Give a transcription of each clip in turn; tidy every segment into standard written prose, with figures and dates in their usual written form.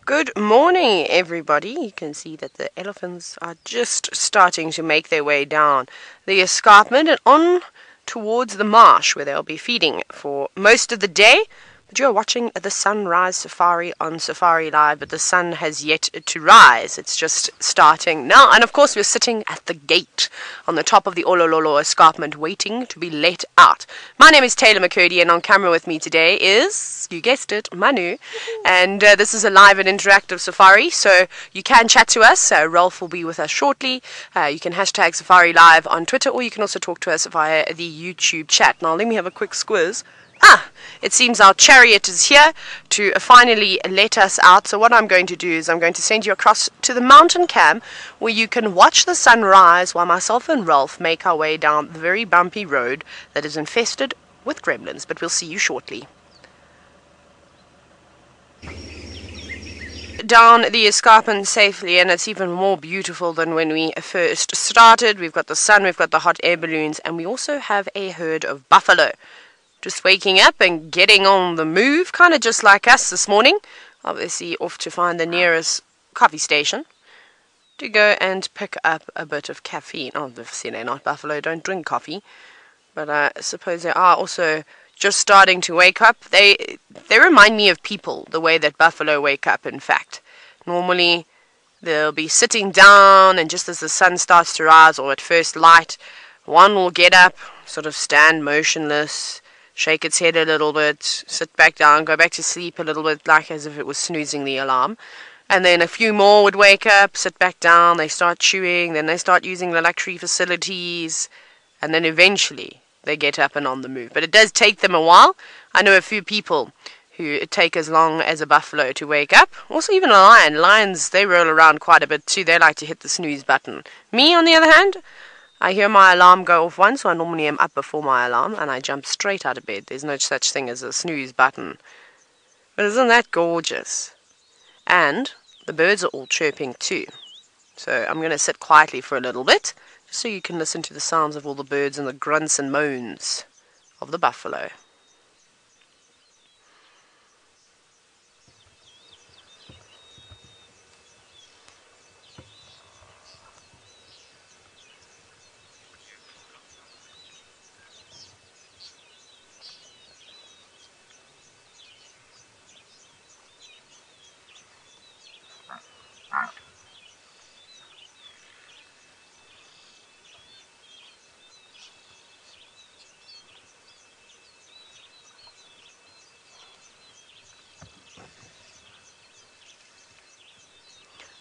Good morning, everybody. You can see that the elephants are just starting to make their way down the escarpment and on towards the marsh where they'll be feeding for most of the day. But you're watching the sunrise safari on Safari Live, but the sun has yet to rise. It's just starting now. And of course, we're sitting at the gate on the top of the Olololo escarpment waiting to be let out. My name is Taylor McCurdy, and on camera with me today is, you guessed it, Manu. And this is a live and interactive safari, so you can chat to us. Rolf will be with us shortly. You can hashtag Safari Live on Twitter, or you can also talk to us via the YouTube chat. Now, let me have a quick squiz. It seems our chariot is here to finally let us out. So what I'm going to do is I'm going to send you across to the mountain cam where you can watch the sunrise while myself and Rolf make our way down the very bumpy road that is infested with gremlins. But we'll see you shortly. Down the escarpment safely, and it's even more beautiful than when we first started. We've got the sun, we've got the hot air balloons, and we also have a herd of buffalo. Just waking up and getting on the move, kind of just like us this morning. Obviously off to find the nearest coffee station to go and pick up a bit of caffeine. Obviously they're not buffalo, don't drink coffee. But I suppose they are also just starting to wake up. They remind me of people, the way that buffalo wake up, in fact. Normally they'll be sitting down, and just as the sun starts to rise, or at first light, one will get up, sort of stand motionless, shake its head a little bit, sit back down, go back to sleep a little bit, like as if it was snoozing the alarm. And then a few more would wake up, sit back down, they start chewing, then they start using the luxury facilities, and then eventually they get up and on the move. But it does take them a while. I know a few people who take as long as a buffalo to wake up. Also even a lion. Lions, they roll around quite a bit too. They like to hit the snooze button. Me, on the other hand, I hear my alarm go off once, so I normally am up before my alarm, and I jump straight out of bed. There's no such thing as a snooze button. But isn't that gorgeous? And the birds are all chirping too. So I'm going to sit quietly for a little bit, just so you can listen to the sounds of all the birds and the grunts and moans of the buffalo.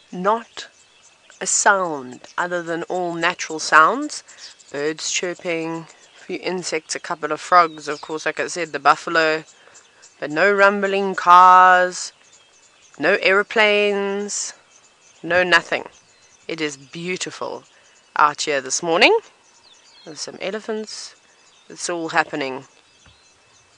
Not a sound other than all natural sounds. Birds chirping, a few insects, a couple of frogs, of course, like I said, the buffalo. But no rumbling cars, no aeroplanes, no nothing. It is beautiful out here this morning. There's some elephants. It's all happening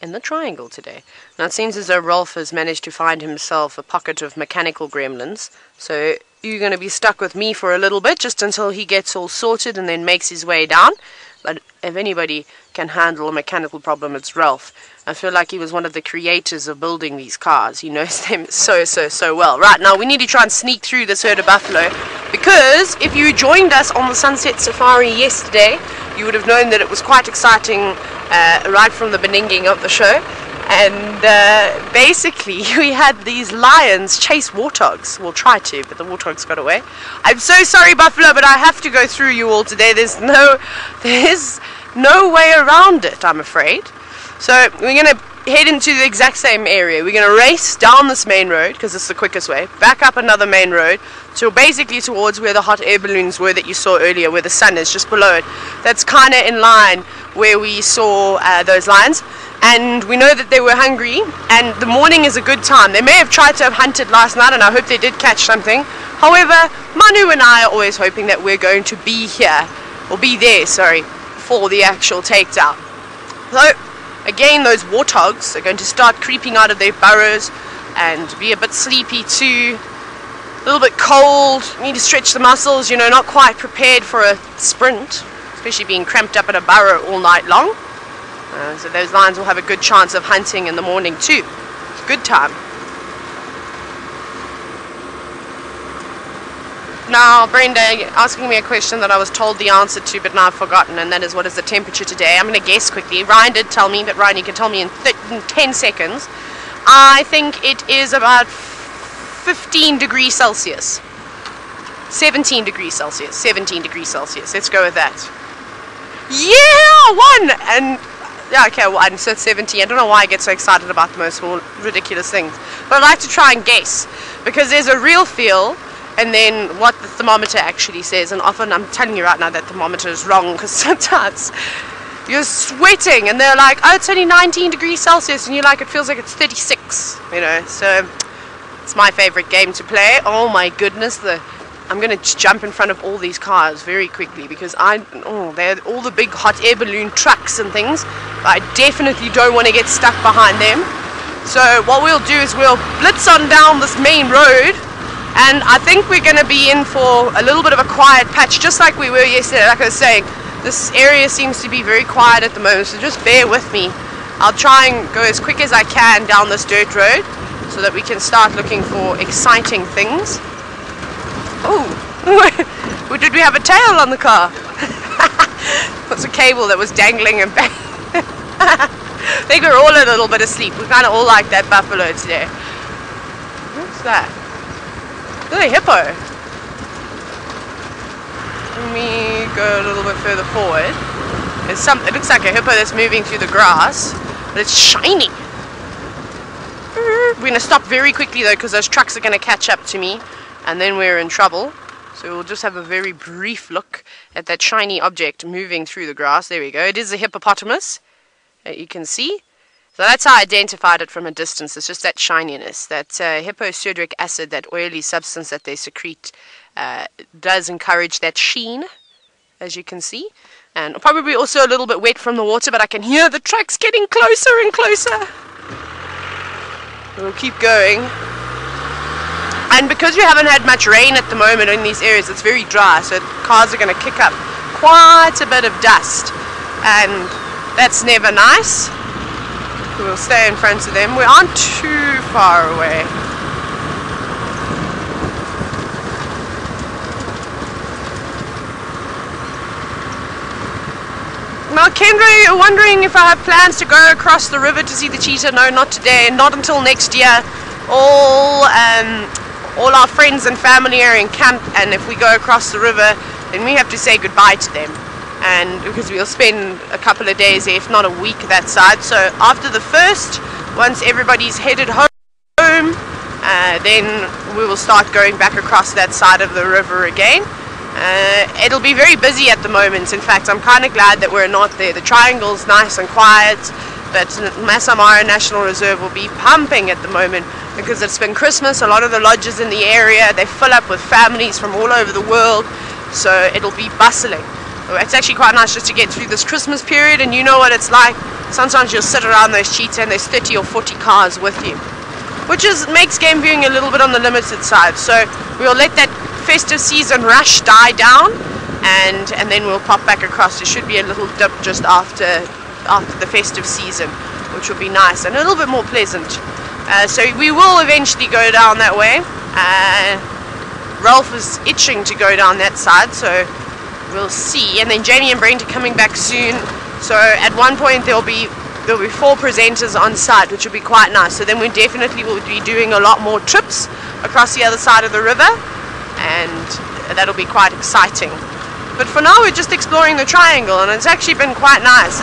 in the triangle today. Now it seems as though Rolf has managed to find himself a pocket of mechanical gremlins, so you're going to be stuck with me for a little bit, just until he gets all sorted and then makes his way down. But if anybody can handle a mechanical problem, it's Rolf. I feel like he was one of the creators of building these cars. He knows them so well. Right, now we need to try and sneak through this herd of buffalo, because if you joined us on the Sunset Safari yesterday, you would have known that it was quite exciting right from the beginning of the show. And basically we had these lions chase warthogs. We'll try to, but the warthogs got away. I'm so sorry, buffalo, but I have to go through you all today. There's no way around it, I'm afraid. So we're going to head into the exact same area. We're going to race down this main road, because it's the quickest way, back up another main road, so basically towards where the hot air balloons were that you saw earlier, where the sun is just below it. That's kind of in line where we saw those lions. And we know that they were hungry, and the morning is a good time. They may have tried to have hunted last night, and I hope they did catch something. However, Manu and I are always hoping that we're going to be here, or be there, sorry, for the actual takedown. So, again, those warthogs are going to start creeping out of their burrows and be a bit sleepy too. A little bit cold, need to stretch the muscles, not quite prepared for a sprint, especially being cramped up in a burrow all night long. So those lions will have a good chance of hunting in the morning too. It's a good time. Now, Brenda, you're asking me a question that I was told the answer to, but now I've forgotten, and that is, what is the temperature today? I'm going to guess quickly. Ryan did tell me, but Ryan, you can tell me in 10 seconds. I think it is about 15 degrees Celsius. 17 degrees Celsius. 17 degrees Celsius. Let's go with that. Yeah! 1! And yeah, okay, 1. So it's 17. I don't know why I get so excited about the most ridiculous things. But I like to try and guess, because there's a real feel, and then what the thermometer actually says. And often, I'm telling you right now, that thermometer is wrong, because sometimes you're sweating and they're like, oh, it's only 19 degrees Celsius, and you're like, it feels like it's 36, you know. So it's my favorite game to play. Oh my goodness, I'm going to jump in front of all these cars very quickly, because they're all the big hot air balloon trucks and things. I definitely don't want to get stuck behind them. So what we'll do is we'll blitz on down this main road. And I think we're going to be in for a little bit of a quiet patch, just like we were yesterday. Like I was saying, this area seems to be very quiet at the moment, so just bear with me. I'll try and go as quick as I can down this dirt road, so that we can start looking for exciting things. Oh, did we have a tail on the car? That's a cable that was dangling and bang. I think we're all a little bit asleep. We kind of all like that buffalo today. What's that? There's a hippo. Let me go a little bit further forward. It looks like a hippo that's moving through the grass, but it's shiny. We're going to stop very quickly though, because those trucks are going to catch up to me, and then we're in trouble. So we'll just have a very brief look at that shiny object moving through the grass. There we go. It is a hippopotamus, you can see. So that's how I identified it from a distance. It's just that shininess. That hipposudoric acid, that oily substance that they secrete, does encourage that sheen, as you can see. And probably also a little bit wet from the water, but I can hear the trucks getting closer and closer. We'll keep going. And because we haven't had much rain at the moment in these areas, it's very dry, so cars are going to kick up quite a bit of dust. And that's never nice. We'll stay in front of them. We aren't too far away. Now, Kendra, you're wondering if I have plans to go across the river to see the cheetah. No, not today, not until next year. All our friends and family are in camp, and if we go across the river, then we have to say goodbye to them. And because we'll spend a couple of days, if not a week, that side. So after the 1st, once everybody's headed home, then we will start going back across that side of the river again. It'll be very busy at the moment. In fact, I'm kind of glad that we're not there. The triangle's nice and quiet, but Masai Mara National Reserve will be pumping at the moment, because it's been Christmas. A lot of the lodges in the area, they fill up with families from all over the world, so it'll be bustling. It's actually quite nice just to get through this Christmas period, and you know what it's like. Sometimes you'll sit around those cheetah and there's 30 or 40 cars with you, which makes game viewing a little bit on the limited side. So we'll let that festive season rush die down, and then we'll pop back across. There should be a little dip just after the festive season, which will be nice and a little bit more pleasant. So we will eventually go down that way. Ralph is itching to go down that side, so we'll see. And then Jamie and Brent are coming back soon, so at one point there'll be 4 presenters on site, which will be quite nice. So then we definitely will be doing a lot more trips across the other side of the river, and that'll be quite exciting. But for now we're just exploring the triangle, and it's actually been quite nice.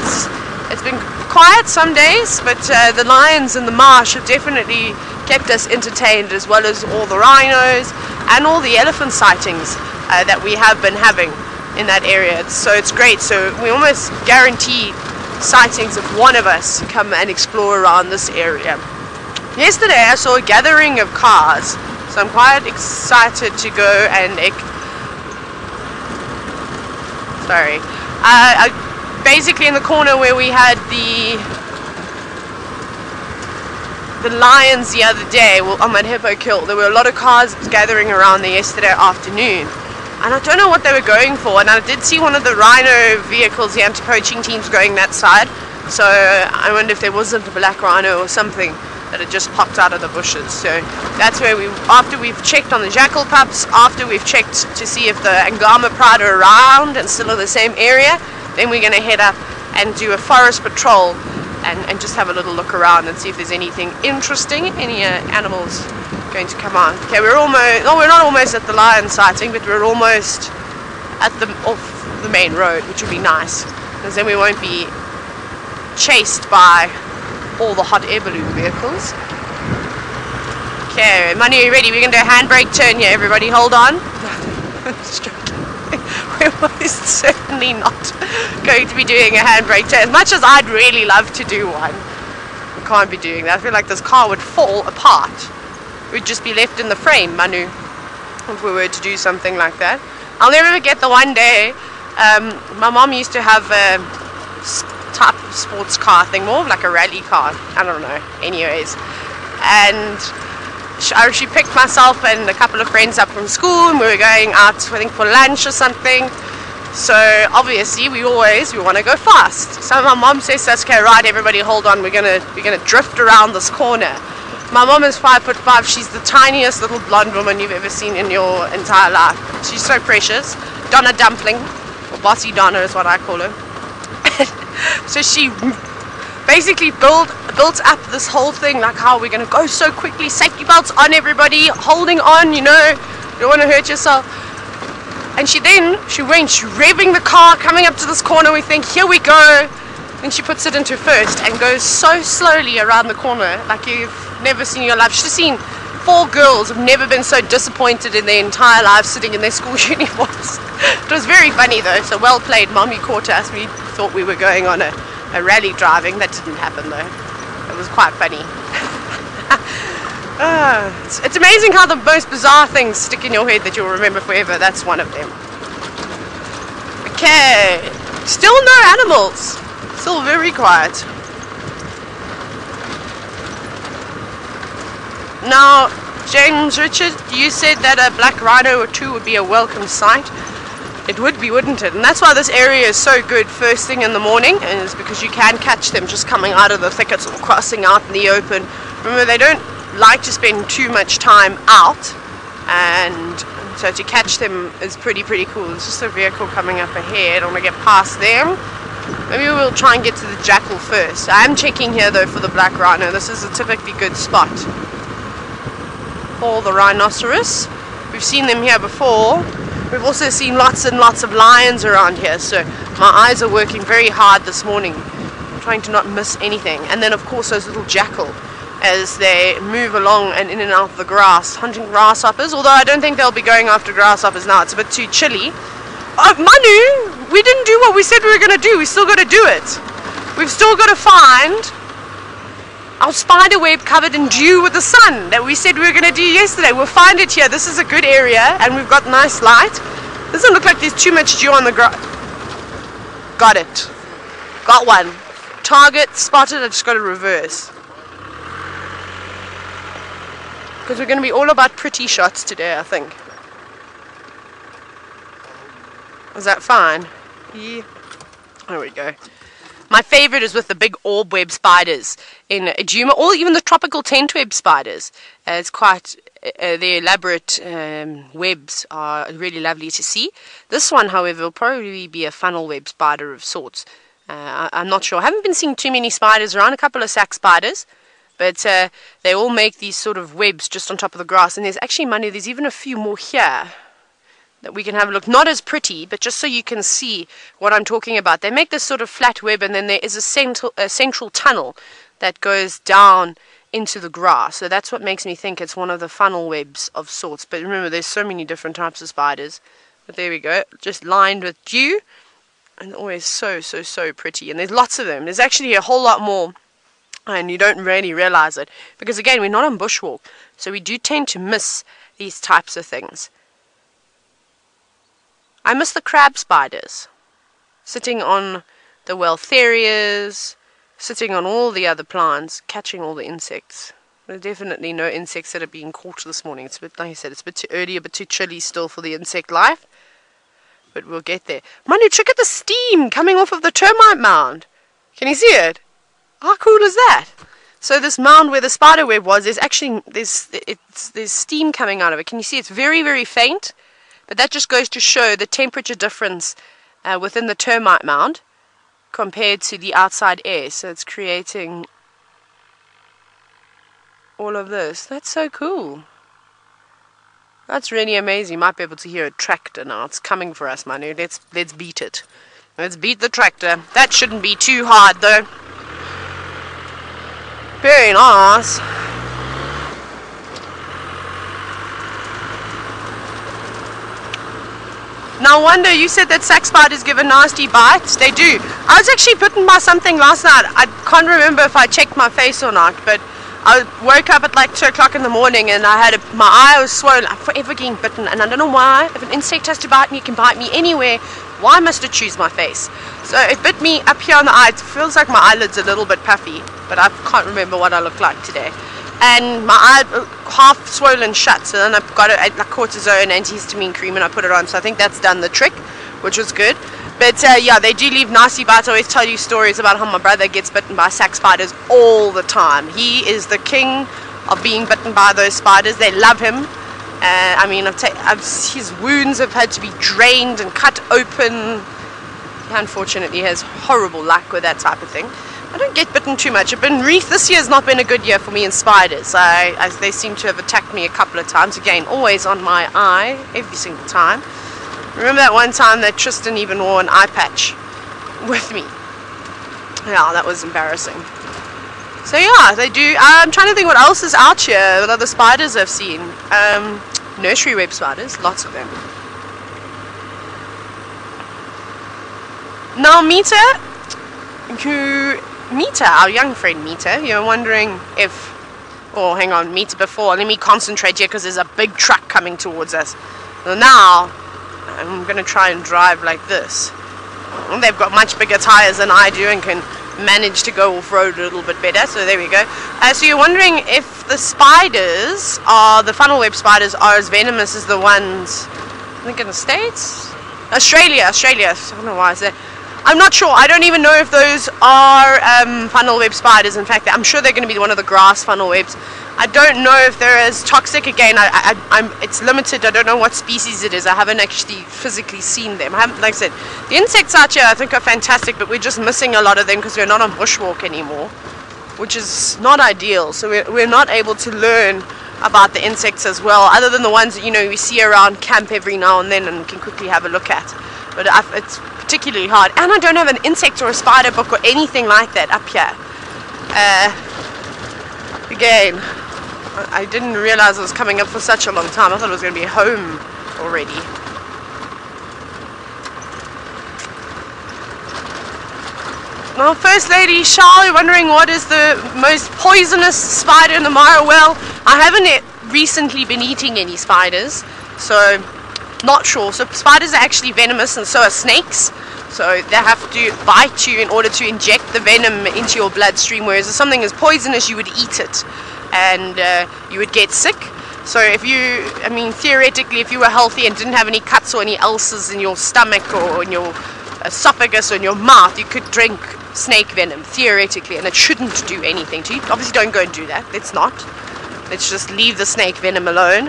It's been quiet some days, but the lions in the marsh have definitely kept us entertained, as well as all the rhinos and all the elephant sightings that we have been having in that area. So it's great. So we almost guarantee sightings if one of us come and explore around this area. Yesterday I saw a gathering of cars, so I'm quite excited to go and basically in the corner where we had the lions the other day, on that hippo kill, there were a lot of cars gathering around there yesterday afternoon, and I don't know what they were going for. And I did see one of the rhino vehicles, the anti-poaching teams, going that side, so I wonder if there wasn't a black rhino or something that had just popped out of the bushes. So that's where after we've checked on the jackal pups, after we've checked to see if the Angama pride are around and still in the same area, then we're going to head up and do a forest patrol and just have a little look around and see if there's anything interesting, any animals going to come on. Okay, we're not almost at the lion sighting, but we're almost at off the main road, which will be nice, because then we won't be chased by all the hot air balloon vehicles. Okay, Manu, you ready? We're going to do a handbrake turn here, everybody. Hold on. We're most certainly not going to be doing a handbrake turn. As much as I'd really love to do one, we can't be doing that. I feel like this car would fall apart. We'd just be left in the frame, Manu, if we were to do something like that. I'll never forget the one day my mom used to have a type of sports car thing, more of like a rally car, I don't know, anyways, and she picked myself and a couple of friends up from school, and we were going out, I think, for lunch or something. So obviously we want to go fast. So my mom says to us, okay, right, everybody, hold on, we're gonna drift around this corner. My mom is 5'5". She's the tiniest little blonde woman you've ever seen in your entire life. She's so precious. Donna Dumpling, or Bossy Donna is what I call her. So she basically built up this whole thing, like how we're going to go so quickly, safety belts on, everybody, holding on, you know, you don't want to hurt yourself. And she's revving the car, coming up to this corner, we think, here we go. And she puts it into first and goes so slowly around the corner, like you've never seen in your life. She's seen 4 girls who've never been so disappointed in their entire lives sitting in their school uniforms. It was very funny though, so well played, Mom, you caught us. We thought we were going on a rally driving. That didn't happen though. It was quite funny. It's amazing how the most bizarre things stick in your head that you'll remember forever. That's one of them. Okay, still no animals. Still very quiet. Now, James Richard, you said that a black rhino or 2 would be a welcome sight. It would be, wouldn't it? And that's why this area is so good first thing in the morning, and it's because you can catch them just coming out of the thickets or crossing out in the open. Remember, they don't like to spend too much time out, and so to catch them is pretty cool. There's just a vehicle coming up ahead. I want to get past them. Maybe we'll try and get to the jackal first. I am checking here though for the black rhino. This is a typically good spot for the rhinoceros. We've seen them here before. We've also seen lots and lots of lions around here, so my eyes are working very hard this morning, trying to not miss anything. And then of course those little jackal as they move along and in and out of the grass, hunting grasshoppers, although I don't think they'll be going after grasshoppers now. It's a bit too chilly. Oh, Manu, we didn't do what we said we were going to do. We still got to do it. We've still got to find our spider web covered in dew with the sun that we said we were going to do yesterday. We'll find it here. This is a good area and we've got nice light. Doesn't look like there's too much dew on the ground. Got it. Got one. Target spotted. I just got to reverse. Because we're going to be all about pretty shots today, I think. Was that fine? Yeah. There we go. My favorite is with the big orb web spiders in Djuma, or even the tropical tent web spiders. It's quite, the elaborate webs are really lovely to see. This one, however, will probably be a funnel web spider of sorts. I'm not sure. I haven't been seeing too many spiders around, a couple of sack spiders, but they all make these sort of webs just on top of the grass. And there's actually, Manu, there's even a few more here that we can have a look. Not as pretty, but just so you can see what I'm talking about. They make this sort of flat web, and then there is a central tunnel that goes down into the grass. So that's what makes me think it's one of the funnel webs of sorts. But remember, there's so many different types of spiders. But there we go, just lined with dew, and always so pretty. And there's lots of them. There's actually a whole lot more, and you don't really realize it, because again, we're not on bushwalk, so we do tend to miss these types of things. I miss the crab spiders, sitting on the Weltherias, sitting on all the other plants, catching all the insects. There's definitely no insects that are being caught this morning. It's a bit, like I said, it's a bit too early, a bit too chilly still for the insect life, but we'll get there. Manu, check out the steam coming off of the termite mound. Can you see it? How cool is that? So this mound where the spider web was, there's steam coming out of it. Can you see? It's very, very faint, but that just goes to show the temperature difference within the termite mound compared to the outside air. So it's creating all of this. That's so cool. That's really amazing. You might be able to hear a tractor now. It's coming for us, Manu. Let's beat it. Let's beat the tractor. That shouldn't be too hard, though. Very nice. Now, Wonder, you said that sack spiders give a nasty bite. They do. I was actually bitten by something last night. I can't remember if I checked my face or not, but I woke up at like 2 o'clock in the morning and I had my eye was swollen. I'm forever getting bitten, and I don't know why. If an insect has to bite me, it can bite me anywhere. Why must it choose my face? So it bit me up here on the eye. It feels like my eyelid's a little bit puffy, but I can't remember what I look like today. And my eye half swollen shut. So then I've got it like cortisone, antihistamine cream, and I put it on. So I think that's done the trick, which was good. But yeah, they do leave nasty bites. I always tell you stories about how my brother gets bitten by sack spiders all the time. He is the king of being bitten by those spiders. They love him. I mean, his wounds have had to be drained and cut open. He unfortunately has horrible luck with that type of thing. I don't get bitten too much. This year has not been a good year for me in spiders. They seem to have attacked me a couple of times. Again, always on my eye, every single time. Remember that one time that Tristan even wore an eye patch with me? Yeah, that was embarrassing. So yeah, they do. I'm trying to think what else is out here. What other spiders I've seen? Nursery web spiders, lots of them. Now Mita, our young friend Mita, you're wondering if... Oh, hang on, Mita before. Let me concentrate here because there's a big truck coming towards us. So now, I'm going to try and drive like this. Well, they've got much bigger tires than I do and can manage to go off-road a little bit better. So there we go. So you're wondering if the spiders, the funnel web spiders, are as venomous as the ones, I think in the States? Australia. I don't know why I said. I'm not sure. I don't even know if those are funnel web spiders. In fact, I'm sure they're going to be one of the grass funnel webs. I don't know if they're as toxic. Again, it's limited. I don't know what species it is. I haven't actually physically seen them. Like I said, the insects out here I think are fantastic, but we're just missing a lot of them because we're not on bushwalk anymore, which is not ideal. So we're not able to learn about the insects as well, other than the ones that we see around camp every now and then and can quickly have a look at. But it's particularly hard, and I don't have an insect or a spider book or anything like that up here. Again, I didn't realize I was coming up for such a long time. I thought it was going to be home already. Now, First Lady Shah, you're wondering what is the most poisonous spider in the Mara? Well, I haven't recently been eating any spiders, so not sure. So spiders are actually venomous, and so are snakes. So they have to bite you in order to inject the venom into your bloodstream, whereas if something is poisonous, you would eat it and you would get sick. So theoretically, if you were healthy and didn't have any cuts or any ulcers in your stomach or in your esophagus or in your mouth, you could drink snake venom, theoretically, and it shouldn't do anything to you. Obviously, don't go and do that. Let's just leave the snake venom alone.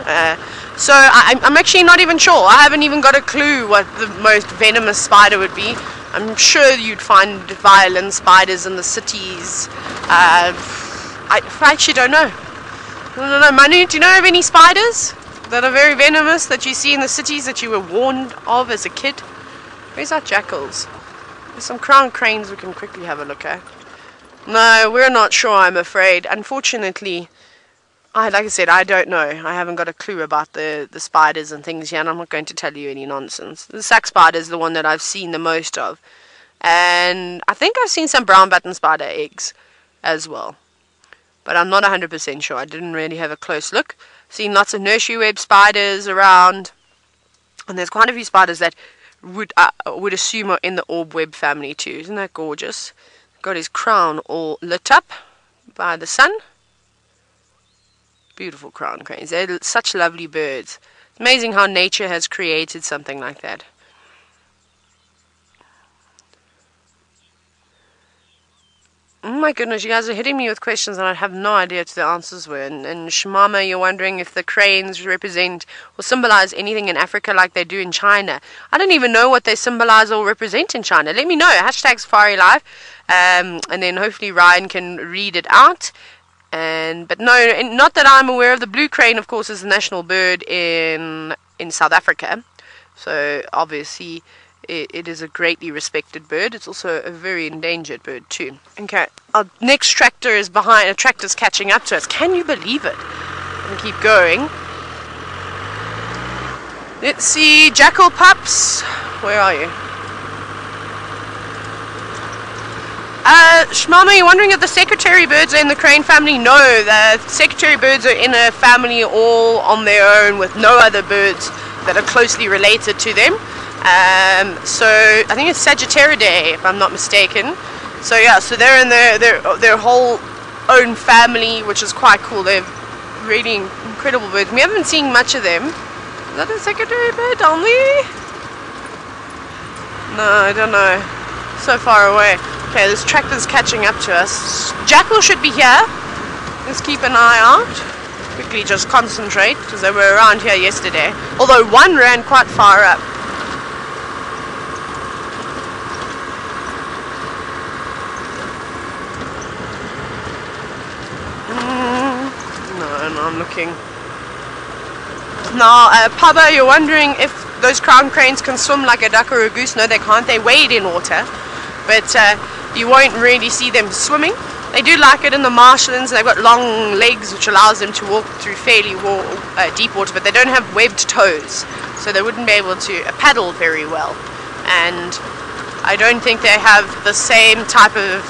So I'm actually not even sure. I haven't even got a clue what the most venomous spider would be. I'm sure you'd find violent spiders in the cities. I actually don't know. I don't know. Manu, do you know of any spiders that are very venomous that you see in the cities that you were warned of as a kid? Where's our jackals? There's some crown cranes we can quickly have a look at. No, we're not sure, I'm afraid. Unfortunately, like I said, I don't know. I haven't got a clue about the spiders and things yet, and I'm not going to tell you any nonsense. The sack spider is the one that I've seen the most of. And I think I've seen some brown button spider eggs as well. But I'm not 100% sure. I didn't really have a close look. Seen lots of nursery web spiders around. And there's quite a few spiders that would assume are in the orb web family too. Isn't that gorgeous? Got his crown all lit up by the sun. Beautiful crown cranes. They're such lovely birds. It's amazing how nature has created something like that. Oh my goodness, you guys are hitting me with questions and I have no idea what the answers were. And Shimama, you're wondering if the cranes represent or symbolize anything in Africa like they do in China. I don't even know what they symbolize or represent in China. Let me know. Hashtag Safari Live. And then hopefully Ryan can read it out. But no, not that I'm aware of. The blue crane, of course, is the national bird in South Africa. So obviously it is a greatly respected bird. It's also a very endangered bird too. Okay, our next tractor is behind. A tractor's catching up to us. Can you believe it? And keep going. Let's see, jackal pups. Where are you? Shmama, you're wondering if the secretary birds are in the crane family? No, the secretary birds are in a family all on their own with no other birds that are closely related to them. So I think it's Sagittariidae, if I'm not mistaken. So yeah, so they're in their whole own family, which is quite cool. They're really incredible birds. We haven't seen much of them. Is that a secretary bird down there? No, I don't know. So far away. Okay, this tractor's catching up to us. Jackal should be here. Let's keep an eye out. Quickly just concentrate, because they were around here yesterday. Although one ran quite far up. No, I'm looking. Now, Pabba, you're wondering if those crown cranes can swim like a duck or a goose. No, they can't. They wade in water. But you won't really see them swimming. They do like it in the marshlands. They've got long legs, which allows them to walk through fairly deep water, but they don't have webbed toes, so they wouldn't be able to paddle very well. And I don't think they have the same type of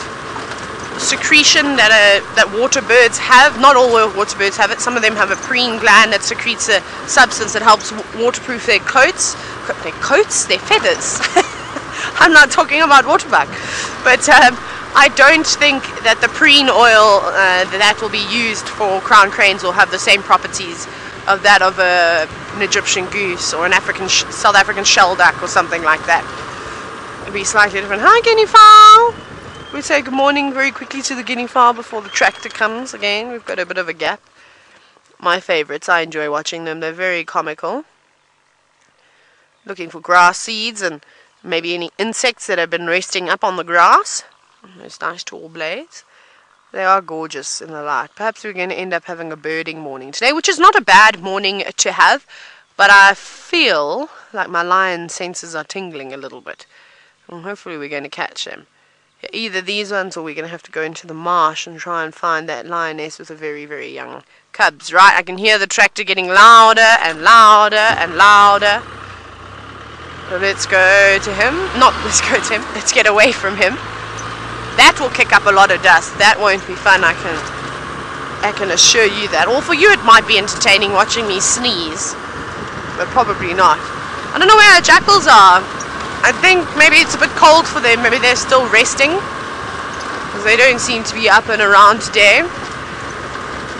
secretion that water birds have. Not all water birds have it. Some of them have a preen gland that secretes a substance that helps waterproof their coats. Their feathers. I'm not talking about waterbug, but I don't think that the preen oil that will be used for crown cranes will have the same properties of that of an Egyptian goose or an South African shelduck or something like that. It'll be slightly different. Hi, guinea fowl. We say good morning very quickly to the guinea fowl before the tractor comes again. We've got a bit of a gap. My favorites. I enjoy watching them. They're very comical. Looking for grass seeds and maybe any insects that have been resting up on the grass. Those nice tall blades. They are gorgeous in the light. Perhaps we're going to end up having a birding morning today, which is not a bad morning to have, but I feel like my lion senses are tingling a little bit. And hopefully we're going to catch them. Either these ones or we're going to have to go into the marsh and try and find that lioness with a very, very young cubs. Right, I can hear the tractor getting louder and louder and louder. So let's go to him. Let's go to him. Let's get away from him. That will kick up a lot of dust. That won't be fun, I can assure you that. Or for you it might be entertaining watching me sneeze. But probably not. I don't know where our jackals are. I think maybe it's a bit cold for them. Maybe they're still resting. Because they don't seem to be up and around today.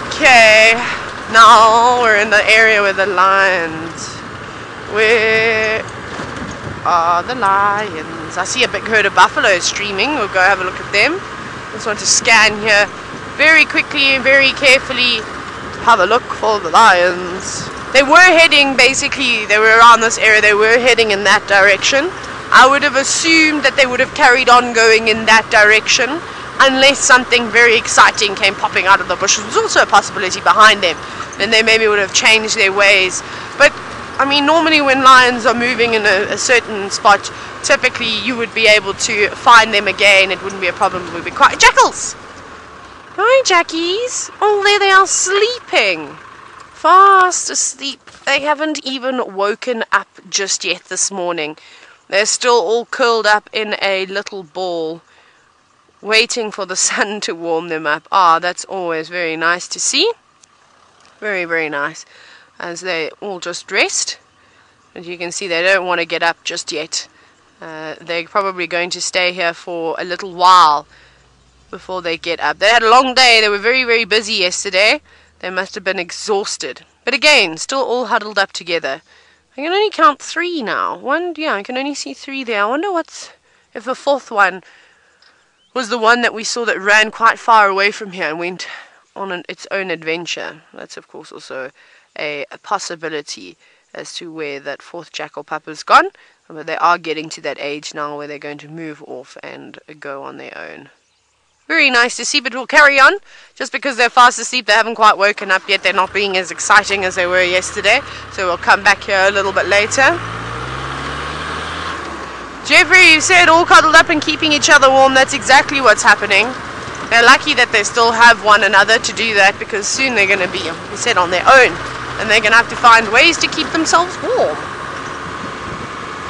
Okay. Now we're in the area with the lions. Where are the lions? I see a big herd of buffaloes streaming. We'll go have a look at them. Just want to scan here very quickly and very carefully. Have a look for the lions. They were heading, basically, they were around this area. They were heading in that direction. I would have assumed that they would have carried on going in that direction unless something very exciting came popping out of the bushes. There's also a possibility behind them. Then they maybe would have changed their ways. But I mean, normally when lions are moving in a certain spot, typically you would be able to find them again. It wouldn't be a problem. It would be quite... Jackals! Hi, Jackies! Oh, there they are sleeping. Fast asleep. They haven't even woken up just yet this morning. They're still all curled up in a little ball, waiting for the sun to warm them up. Ah, that's always very nice to see. Very, very nice. As they all just rest. As you can see, they don't want to get up just yet. They're probably going to stay here for a little while before they get up. They had a long day. They were very, very busy yesterday. They must have been exhausted. But again, still all huddled up together. I can only count 3 now. I can only see 3 there. I wonder if the 4th one was the one that we saw that ran quite far away from here and went on its own adventure. That's of course also a possibility as to where that fourth jackal pup has gone. But they are getting to that age now where they're going to move off and go on their own. Very nice to see, but we'll carry on. Just because they're fast asleep, they haven't quite woken up yet. They're not being as exciting as they were yesterday. So we'll come back here a little bit later. Jeffrey, you said all cuddled up and keeping each other warm. That's exactly what's happening. They're lucky that they still have one another to do that, because soon they're going to be, he said, on their own. And they're going to have to find ways to keep themselves warm.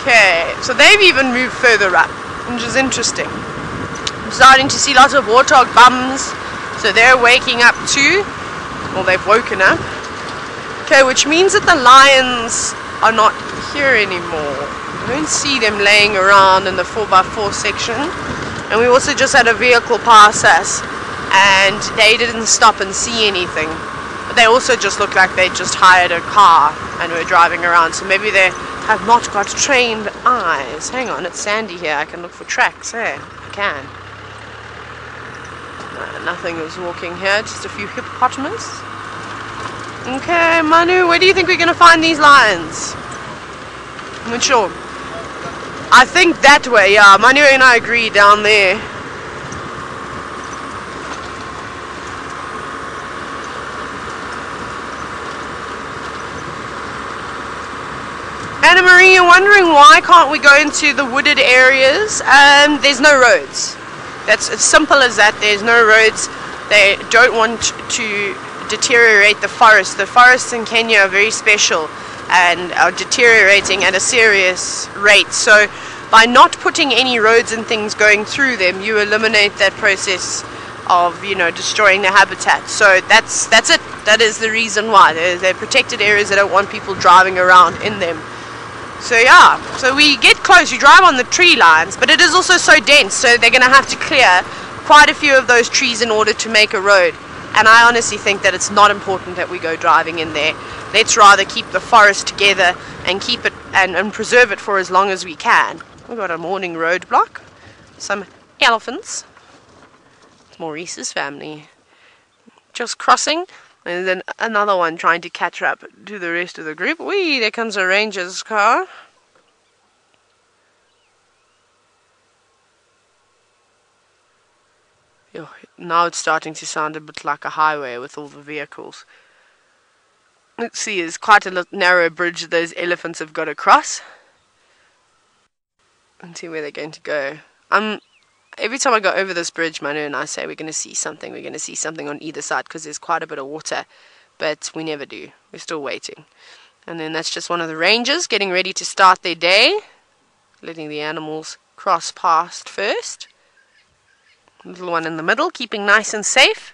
Okay, so they've even moved further up, which is interesting. I'm starting to see lots of warthog bums, so they're waking up too. Well, they've woken up. Okay, which means that the lions are not here anymore. I don't see them laying around in the 4x4 section. And we also just had a vehicle pass us, and they didn't stop and see anything. But they also just looked like they just hired a car and were driving around, so maybe they have not got trained eyes. Hang on, it's sandy here. I can look for tracks. Hey, I can. Nothing is walking here, just a few hippopotamus. Okay, Manu, where do you think we're going to find these lions? I'm not sure. I think that way, yeah. Manu and I agree, down there. Anna Marie, you're wondering why can't we go into the wooded areas? There's no roads. That's as simple as that. There's no roads. They don't want to deteriorate the forest. The forests in Kenya are very special and are deteriorating at a serious rate. So by not putting any roads and things going through them, you eliminate that process of, you know, destroying the habitat. So that's it. That is the reason why. They're protected areas. They don't want people driving around in them. So yeah, so we get close, you drive on the tree lines, but it is also so dense, so they're going to have to clear quite a few of those trees in order to make a road. And I honestly think that it's not important that we go driving in there. Let's rather keep the forest together and keep it and preserve it for as long as we can. We've got a morning roadblock, some elephants. It's Maurice's family just crossing. And then another one trying to catch up to the rest of the group. Whee, there comes a ranger's car. Yo, now it's starting to sound a bit like a highway with all the vehicles. Let's see, it's quite a narrow bridge that those elephants have got to cross. And see where they're going to go. Every time I go over this bridge, Manu and I say we're going to see something. We're going to see something on either side because there's quite a bit of water. But we never do. We're still waiting. And then that's just one of the rangers getting ready to start their day. Letting the animals cross past first. Little one in the middle, keeping nice and safe.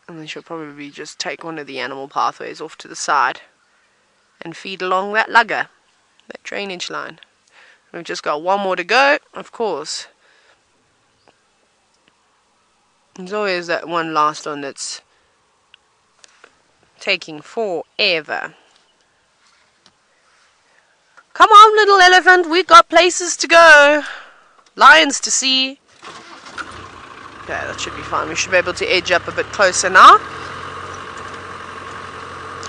And then she'll probably just take one of the animal pathways off to the side. And feed along that lugger. That drainage line. We've just got one more to go, of course. There's always that one last one that's taking forever. Come on, little elephant, we've got places to go. Lions to see. Okay, that should be fine. We should be able to edge up a bit closer now.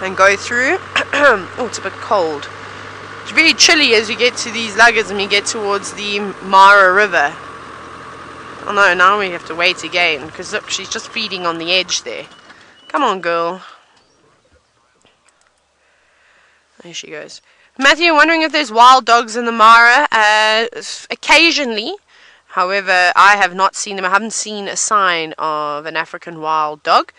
And go through. Oh, it's a bit cold. It's very chilly as you get to these luggers and we get towards the Mara River. Oh no, now we have to wait again because look, she's just feeding on the edge there. Come on, girl. There she goes. Matthew, wondering if there's wild dogs in the Mara? Occasionally. However, I have not seen them. I haven't seen a sign of an African wild dog.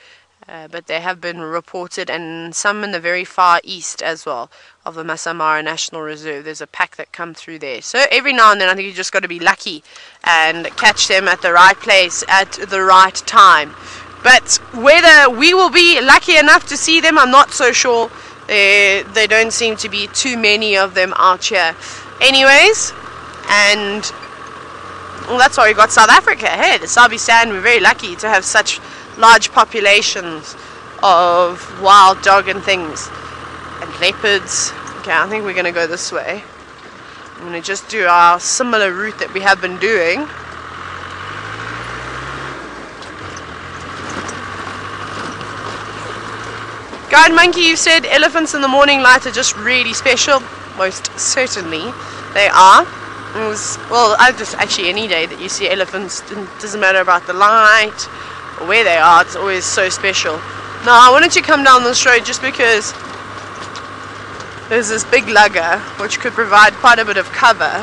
But they have been reported, and some in the very far east as well, of the Masai Mara National Reserve. There's a pack that come through there. So every now and then I think you just got to be lucky and catch them at the right place at the right time. But whether we will be lucky enough to see them, I'm not so sure. There don't seem to be too many of them out here. Anyways, and well, that's why we got South Africa. Hey, the Sabi Sand, we're very lucky to have such large populations of wild dog and things and leopards. Okay, I think we're going to go this way. I'm going to just do our similar route that we have been doing. Guide Monkey, you said elephants in the morning light are just really special. Most certainly they are. Well, actually any day that you see elephants, it doesn't matter about the light or where they are, it's always so special. Now I wanted to come down this road just because there's this big lugger which could provide quite a bit of cover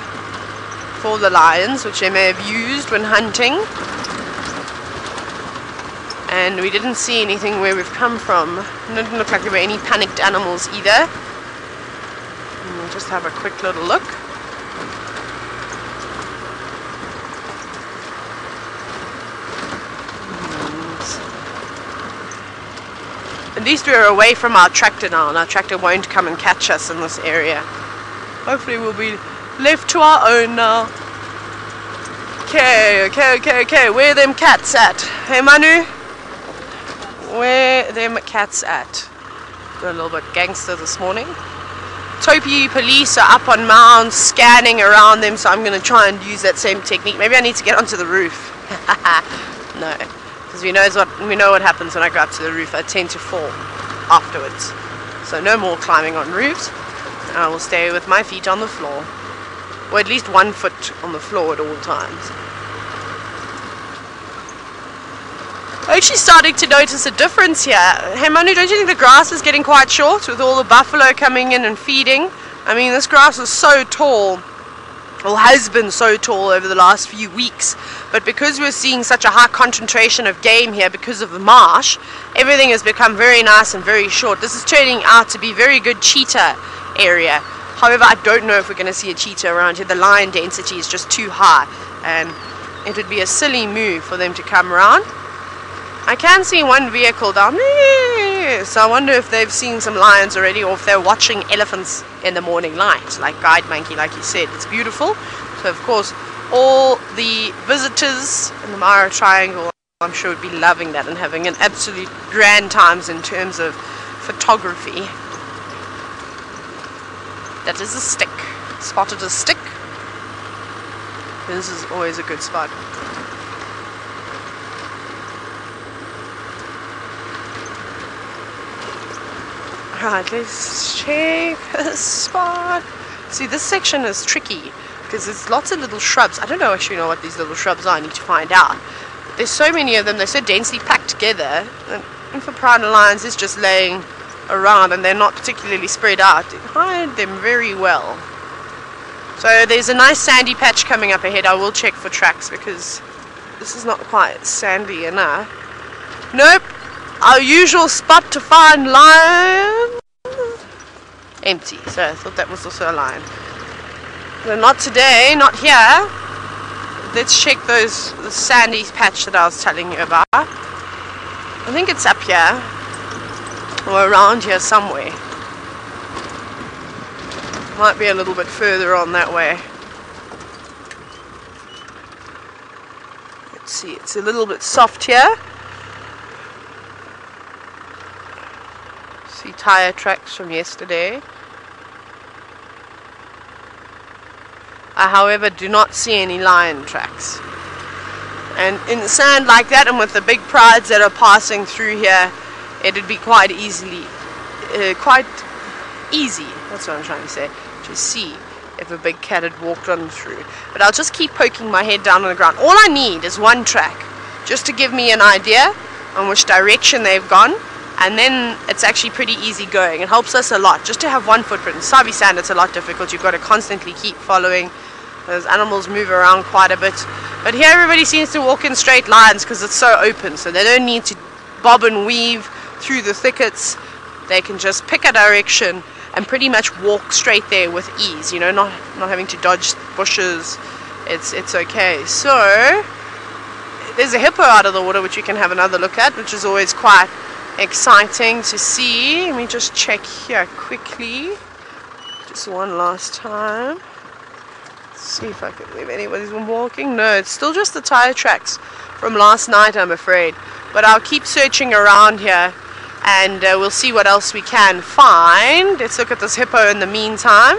for the lions, which they may have used when hunting. And we didn't see anything where we've come from. It didn't look like there were any panicked animals either. And we'll just have a quick little look. At least we're away from our tractor now, and our tractor won't come and catch us in this area. Hopefully we'll be left to our own now. Okay. Where them cats at? Hey Manu? Where them cats at? Got a little bit gangster this morning. Topi police are up on mounds scanning around them, so I'm going to try and use that same technique. Maybe I need to get onto the roof. No, because we know what happens when I go up to the roof. I tend to fall afterwards. So no more climbing on roofs. I will stay with my feet on the floor, or at least 1 foot on the floor at all times. I'm actually starting to notice a difference here. Hey Manu, don't you think the grass is getting quite short with all the buffalo coming in and feeding? I mean, this grass is so tall, or has been so tall over the last few weeks, but because we're seeing such a high concentration of game here because of the marsh, everything has become very nice and very short. This is turning out to be very good cheetah area. However, I don't know if we're going to see a cheetah around here. The lion density is just too high, and it would be a silly move for them to come around. I can see one vehicle down there, so I wonder if they've seen some lions already, or if they're watching elephants in the morning light, like Guide Monkey, like you said. It's beautiful. So of course, all the visitors in the Mara Triangle, I'm sure, would be loving that and having an absolute grand times in terms of photography. That is a stick. Spotted a stick. This is always a good spot. Right, let's check this spot. See, this section is tricky because there's lots of little shrubs. I don't actually know what these little shrubs are. I need to find out. There's so many of them. They're so densely packed together. And infraprana lions is just laying around, and they're not particularly spread out. You hide them very well. So there's a nice sandy patch coming up ahead. I will check for tracks because this is not quite sandy enough. Nope. Our usual spot to find lion. Empty. So I thought that was also a lion. But not today, not here. Let's check the sandy patch that I was telling you about. I think it's up here, or around here somewhere. Might be a little bit further on that way. Let's see, it's a little bit soft here. See tire tracks from yesterday. I, however, do not see any lion tracks. And in the sand like that, and with the big prides that are passing through here, it would be quite easy, that's what I'm trying to say, to see if a big cat had walked on through. But I'll just keep poking my head down on the ground. All I need is one track, just to give me an idea on which direction they've gone, and then it's actually pretty easy going. It helps us a lot, just to have one footprint. In Sabi sand, it's a lot difficult. You've got to constantly keep following. Those animals move around quite a bit. But here everybody seems to walk in straight lines because it's so open, so they don't need to bob and weave through the thickets. They can just pick a direction and pretty much walk straight there with ease, you know, not having to dodge bushes. It's okay. So there's a hippo out of the water which you can have another look at, which is always quite exciting to see. Let me just check here quickly, just one last time. See if I can believe anybody's been walking. No, it's still just the tire tracks from last night, I'm afraid. But I'll keep searching around here, and we'll see what else we can find. Let's look at this hippo in the meantime.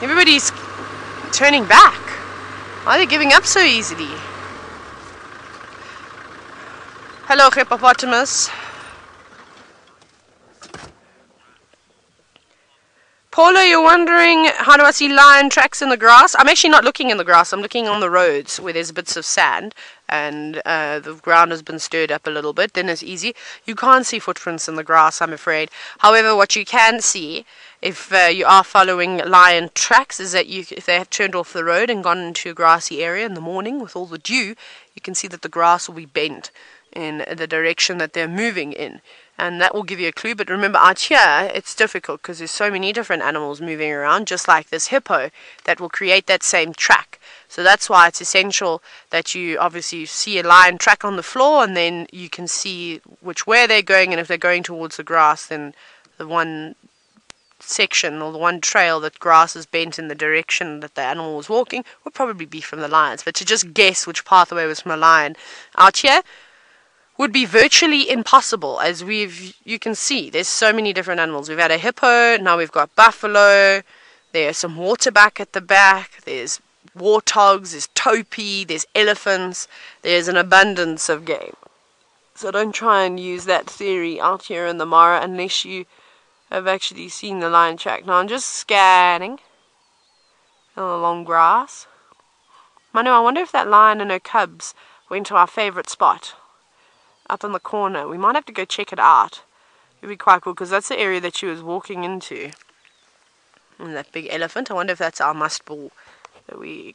Everybody's turning back. Why are they giving up so easily? Hello, hippopotamus. Paula, you're wondering, how do I see lion tracks in the grass? I'm actually not looking in the grass. I'm looking on the roads where there's bits of sand and the ground has been stirred up a little bit. Then it's easy. You can't see footprints in the grass, I'm afraid. However, what you can see, if you are following lion tracks, is that if they have turned off the road and gone into a grassy area in the morning with all the dew, you can see that the grass will be bent in the direction that they're moving in. And that will give you a clue. But remember, out here, it's difficult because there's so many different animals moving around, just like this hippo, that will create that same track. So that's why it's essential that you obviously see a lion track on the floor, and then you can see which way they're going. And if they're going towards the grass, then the one section or the one trail that grass is bent in the direction that the animal was walking would probably be from the lions. But to just guess which pathway was from a lion out here would be virtually impossible, as you can see, there's so many different animals. We've had a hippo, now we've got buffalo, there's some waterbuck at the back, there's warthogs, there's topi, there's elephants, there's an abundance of game. So don't try and use that theory out here in the Mara unless you have actually seen the lion track. Now I'm just scanning on the long grass. Manu, I wonder if that lion and her cubs went to our favourite spot up on the corner. We might have to go check it out. It'd be quite cool because that's the area that she was walking into. And that big elephant. I wonder if that's our must bull that we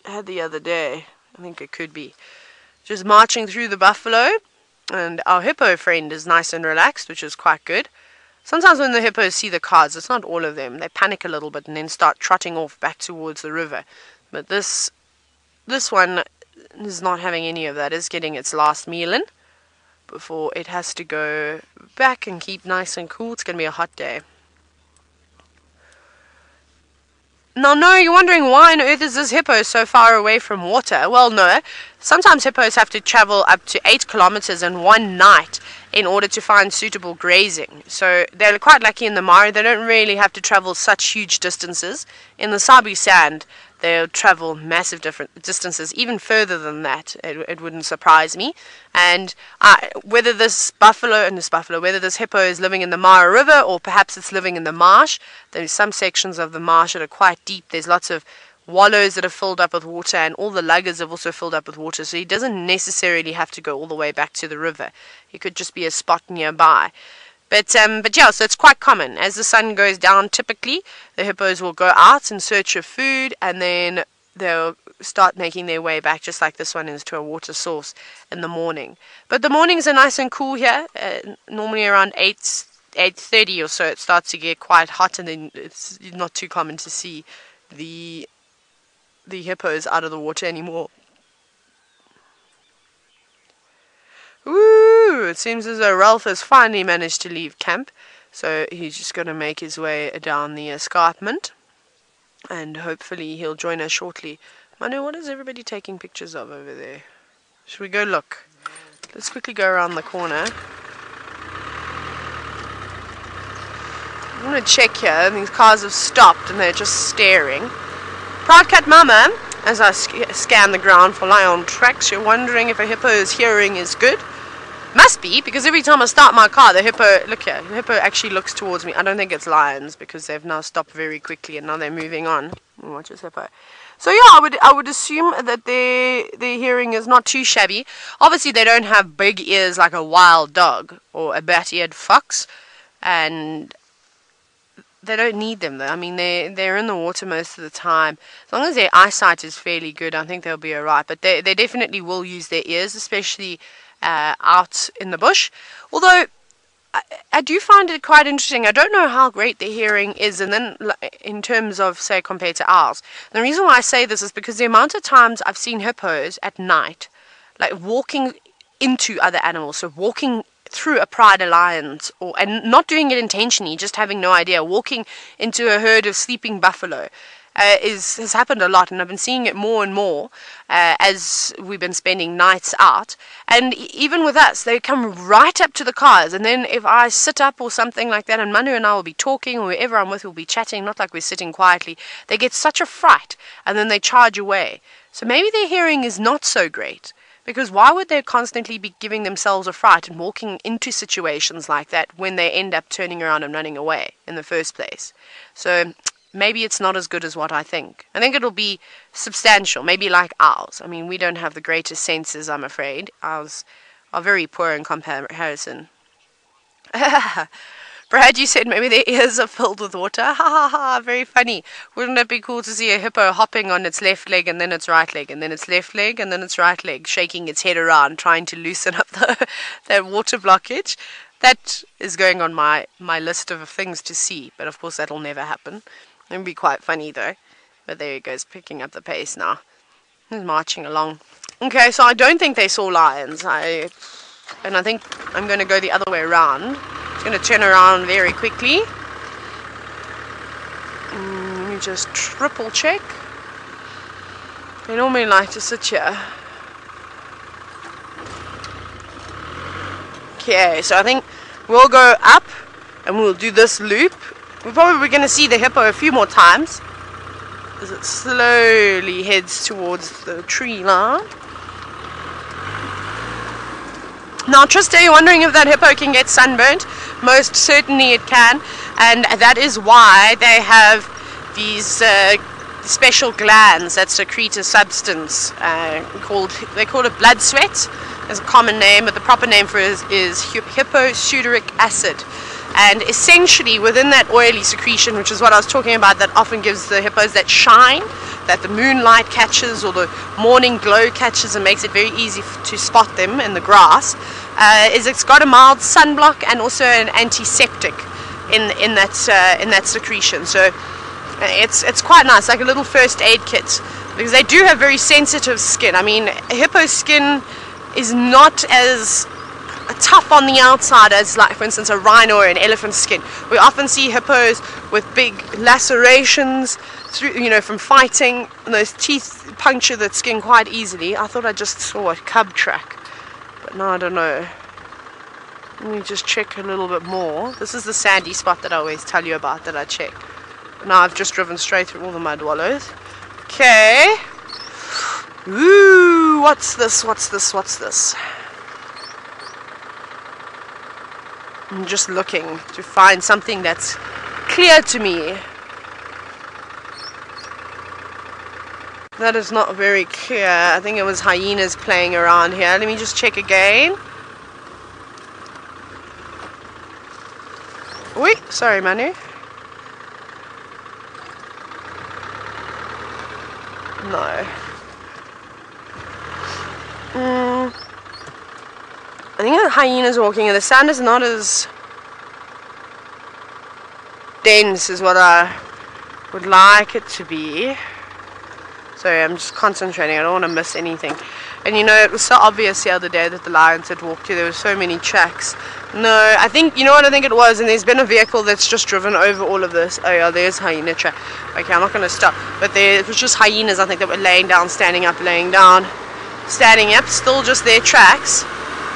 had the other day. I think it could be. Just marching through the buffalo. And our hippo friend is nice and relaxed, which is quite good. Sometimes when the hippos see the cars, it's not all of them, they panic a little bit and then start trotting off back towards the river. But this one is not having any of that. It's getting its last meal in before it has to go back and keep nice and cool. It's going to be a hot day. Now, no, you're wondering why on earth is this hippo so far away from water? Well, no. Sometimes hippos have to travel up to 8 kilometers in one night in order to find suitable grazing. So they're quite lucky in the Mara. They don't really have to travel such huge distances. In the Sabi sand, they'll travel massive different distances, even further than that. It wouldn't surprise me. And whether this hippo is living in the Mara River or perhaps it's living in the marsh, there's some sections of the marsh that are quite deep. There's lots of wallows that are filled up with water, and all the luggers have also filled up with water. So he doesn't necessarily have to go all the way back to the river. It could just be a spot nearby. But yeah, so it's quite common. As the sun goes down, typically, the hippos will go out in search of food, and then they'll start making their way back, just like this one is, to a water source in the morning. But the mornings are nice and cool here. Normally around 8:30 or so, it starts to get quite hot, and then it's not too common to see the hippos out of the water anymore. Woo! It seems as though Ralph has finally managed to leave camp, so he's just going to make his way down the escarpment, and hopefully he'll join us shortly. Manu, what is everybody taking pictures of over there? Should we go look? Let's quickly go around the corner. I'm going to check here, and these cars have stopped and they're just staring. Proud Cat Mama, as I scan the ground for lion tracks, you're wondering if a hippo's hearing is good? Must be, because every time I start my car, the hippo, look here, the hippo actually looks towards me. I don't think it's lions, because they've now stopped very quickly and now they're moving on. Watch this hippo. So yeah, I would assume that their hearing is not too shabby. Obviously they don't have big ears like a wild dog or a bat-eared fox, and they don't need them though. I mean, they're in the water most of the time. As long as their eyesight is fairly good, I think they'll be alright. But they definitely will use their ears, especially out in the bush. Although I do find it quite interesting. I don't know how great their hearing is, and then in terms of, say, compared to ours. And the reason why I say this is because the amount of times I've seen hippos at night, like walking into other animals, so walking through a pride of lions, and not doing it intentionally, just having no idea, walking into a herd of sleeping buffalo, has happened a lot, and I've been seeing it more and more as we've been spending nights out. And even with us, they come right up to the cars, and then if I sit up or something like that, and Manu and I will be talking, or whoever I'm with will be chatting, not like we're sitting quietly, they get such a fright, and then they charge away. So maybe their hearing is not so great. Because why would they constantly be giving themselves a fright and walking into situations like that when they end up turning around and running away in the first place? So maybe it's not as good as what I think. I think it'll be substantial, maybe like ours. I mean, we don't have the greatest senses, I'm afraid. Ours are very poor in comparison. Brad, you said maybe their ears are filled with water. Ha ha ha, very funny. Wouldn't it be cool to see a hippo hopping on its left leg and then its right leg and then its left leg and then its right leg, shaking its head around, trying to loosen up that water blockage? That is going on my list of things to see, but of course that'll never happen. It'd be quite funny though. But there he goes, picking up the pace now. He's marching along. Okay, so I don't think they saw lions. And I think I'm going to go the other way around. It's going to turn around very quickly. Let me just triple check. They normally like to sit here. Okay, so I think we'll go up and we'll do this loop. We're probably going to see the hippo a few more times as it slowly heads towards the tree line. Now, Trista, you're wondering if that hippo can get sunburnt? Most certainly it can, and that is why they have these special glands that secrete a substance they call it blood sweat. As a common name, but the proper name for it is hipposudoric acid. And essentially within that oily secretion, which is what I was talking about, that often gives the hippos that shine that the moonlight catches or the morning glow catches and makes it very easy to spot them in the grass, is it's got a mild sunblock and also an antiseptic in that secretion. So it's quite nice, like a little first aid kit, because they do have very sensitive skin. I mean, hippo skin is not as tough on the outside as, like, for instance, a rhino or an elephant skin. We often see hippos with big lacerations through, from fighting, and those teeth puncture that skin quite easily. I thought I just saw a cub track, but no, I don't know. Let me just check a little bit more. This is the sandy spot that I always tell you about that I check. Now I've just driven straight through all the mud wallows. Okay. Ooh, what's this? I'm just looking to find something that's clear to me. That is not very clear. I think it was hyenas playing around here. Let me just check again. Wait, sorry, Manu. No. I think the hyenas walking, and the sand is not as dense as what I would like it to be. Sorry, I'm just concentrating. I don't want to miss anything. And it was so obvious the other day that the lions had walked here. There were so many tracks. No, I think, what I think it was, and there's been a vehicle that's just driven over all of this. Oh yeah, there's hyena track. Okay, I'm not going to stop. But it was just hyenas, I think, that were laying down, standing up, laying down, standing up. Still just their tracks.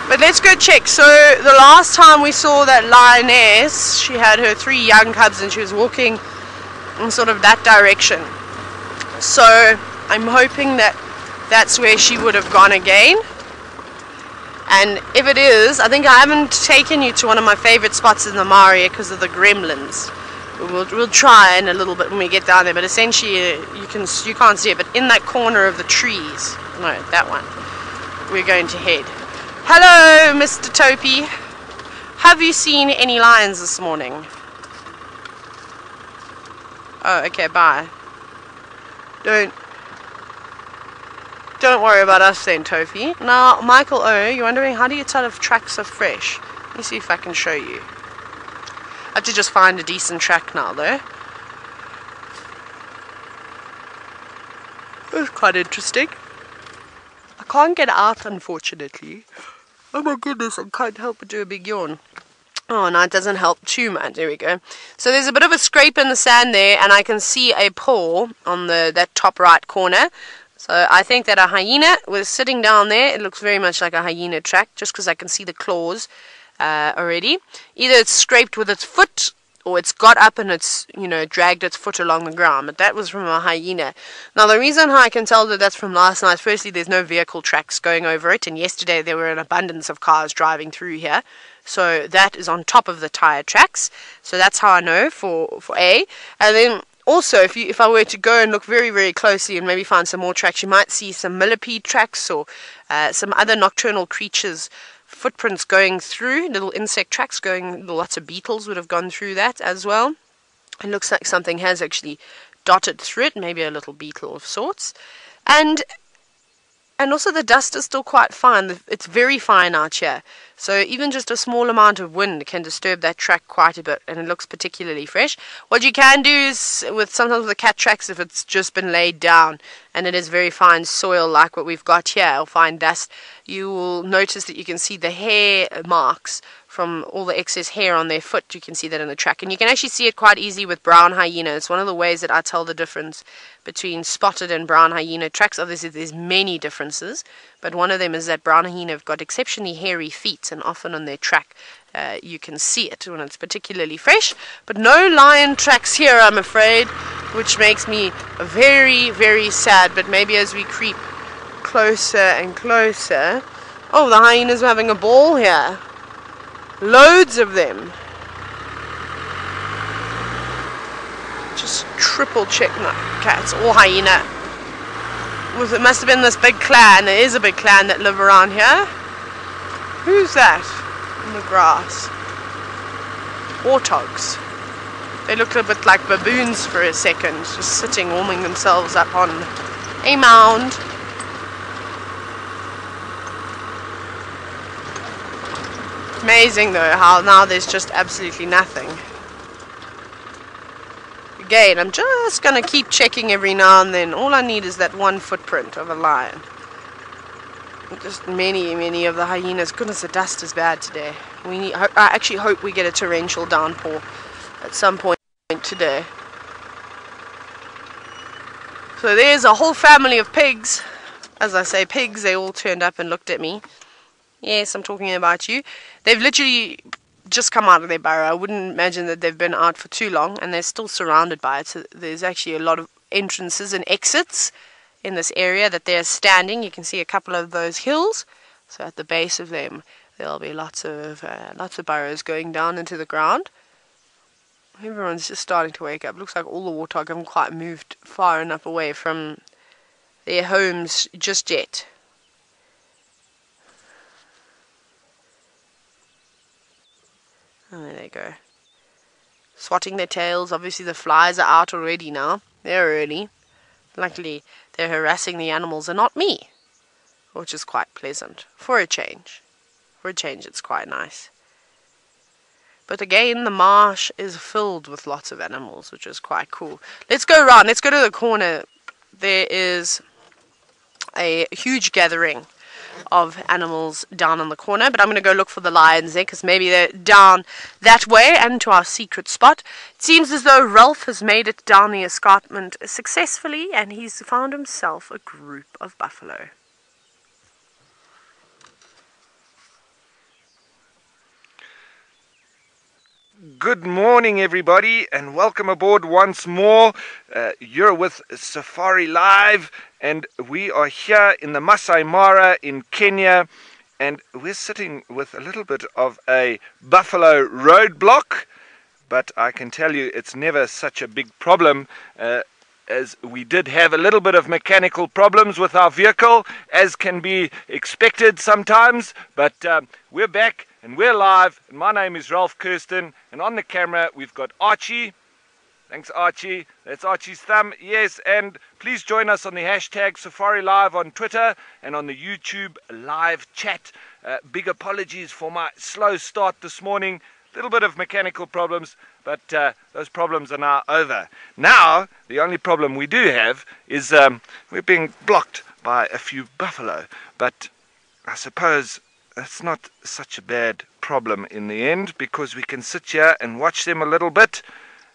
But let's go check. So the last time we saw that lioness, she had her 3 young cubs and she was walking in sort of that direction. So I'm hoping that that's where she would have gone again. And if it is, I think I haven't taken you to one of my favorite spots in the Mare because of the gremlins. We'll try in a little bit when we get down there, but essentially you can't see it, but in that corner of the trees, no, that one, we're going to head. Hello, Mr. Topi. Have you seen any lions this morning? Oh, okay, bye. Don't worry about us then, Tofi. Now, Michael O, you're wondering, how do you tell if tracks are fresh? Let me see if I can show you. I have to just find a decent track now, though. It's quite interesting. I can't get out, unfortunately. Oh my goodness, I can't help but do a big yawn. Oh, no, it doesn't help too much. There we go. So there's a bit of a scrape in the sand there, and I can see a paw on that top right corner. So I think that a hyena was sitting down there. It looks very much like a hyena track, just because I can see the claws already. Either it's scraped with its foot, or it's got up and it's, dragged its foot along the ground. But that was from a hyena. Now, the reason how I can tell that that's from last night, firstly, there's no vehicle tracks going over it, and yesterday there were an abundance of cars driving through here. So that is on top of the tire tracks. So that's how I know for A. And then also, if I were to go and look very, very closely and maybe find some more tracks, you might see some millipede tracks or some other nocturnal creatures' footprints going through, little insect tracks going, lots of beetles would have gone through that as well. It looks like something has actually dotted through it, maybe a little beetle of sorts. And also the dust is still quite fine. It's very fine out here. So even just a small amount of wind can disturb that track quite a bit, and it looks particularly fresh. What you can do is, sometimes with the cat tracks, if it's just been laid down and it is very fine soil like what we've got here, or fine dust, you will notice that you can see the hair marks from all the excess hair on their foot. You can see that in the track, and you can actually see it quite easily with brown hyena. It's one of the ways that I tell the difference between spotted and brown hyena tracks. Obviously there's many differences, but one of them is that brown hyena have got exceptionally hairy feet, and often on their track you can see it when it's particularly fresh. But no lion tracks here, I'm afraid, which makes me very, very sad. But maybe as we creep closer and closer... Oh, the hyenas are having a ball here. Loads of them. Just triple check. No, cats or hyena. It must have been this big clan. There is a big clan that live around here. Who's that in the grass? Warthogs. They look a bit like baboons for a second, just sitting, warming themselves up on a mound. Amazing though how now there's just absolutely nothing. Again, I'm just going to keep checking every now and then. All I need is that one footprint of a lion. Just many, many of the hyenas. Goodness, the dust is bad today. I actually hope we get a torrential downpour at some point today. So there's a whole family of pigs. As I say pigs, they all turned up and looked at me. Yes, I'm talking about you. They've literally just come out of their burrow. I wouldn't imagine that they've been out for too long, and they're still surrounded by it. So there's actually a lot of entrances and exits in this area that they're standing. You can see a couple of those hills. So at the base of them, there'll be lots of burrows going down into the ground. Everyone's just starting to wake up. Looks like all the warthog haven't quite moved far enough away from their homes just yet. Oh, there they go. Swatting their tails. Obviously the flies are out already now. They're early. Luckily they're harassing the animals and not me, which is quite pleasant. For a change. For a change it's quite nice. But again, the marsh is filled with lots of animals, which is quite cool. Let's go around. Let's go to the corner. There is a huge gathering of animals down on the corner, but I'm going to go look for the lions there, because maybe they're down that way and to our secret spot. It seems as though Ralph has made it down the escarpment successfully, and he's found himself a group of buffalo. Good morning everybody, and welcome aboard once more. You're with Safari Live, and we are here in the Masai Mara in Kenya, and we're sitting with a little bit of a buffalo roadblock, but I can tell you it's never such a big problem, as we did have a little bit of mechanical problems with our vehicle, as can be expected sometimes, but we're back and we're live, and my name is Ralph Kirsten, and on the camera we've got Archie. Thanks Archie, that's Archie's thumb, yes, and please join us on the hashtag Safari Live on Twitter and on the YouTube live chat. Big apologies for my slow start this morning, a little bit of mechanical problems, but those problems are now over. Now, the only problem we do have is we're being blocked by a few buffalo, but I suppose that's not such a bad problem in the end, because we can sit here and watch them a little bit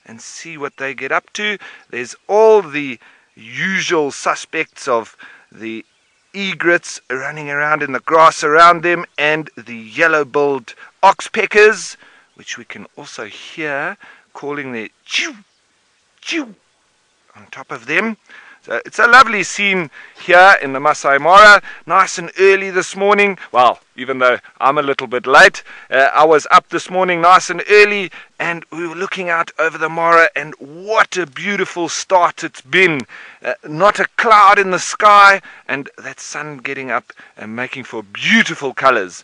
and see what they get up to. There's all the usual suspects of the egrets running around in the grass around them, and the yellow-billed oxpeckers, which we can also hear calling their chew, chew on top of them. So it's a lovely scene here in the Masai Mara, nice and early this morning. Well, even though I'm a little bit late, I was up this morning nice and early, and we were looking out over the Mara, and what a beautiful start it's been. Not a cloud in the sky, and that sun getting up and making for beautiful colors.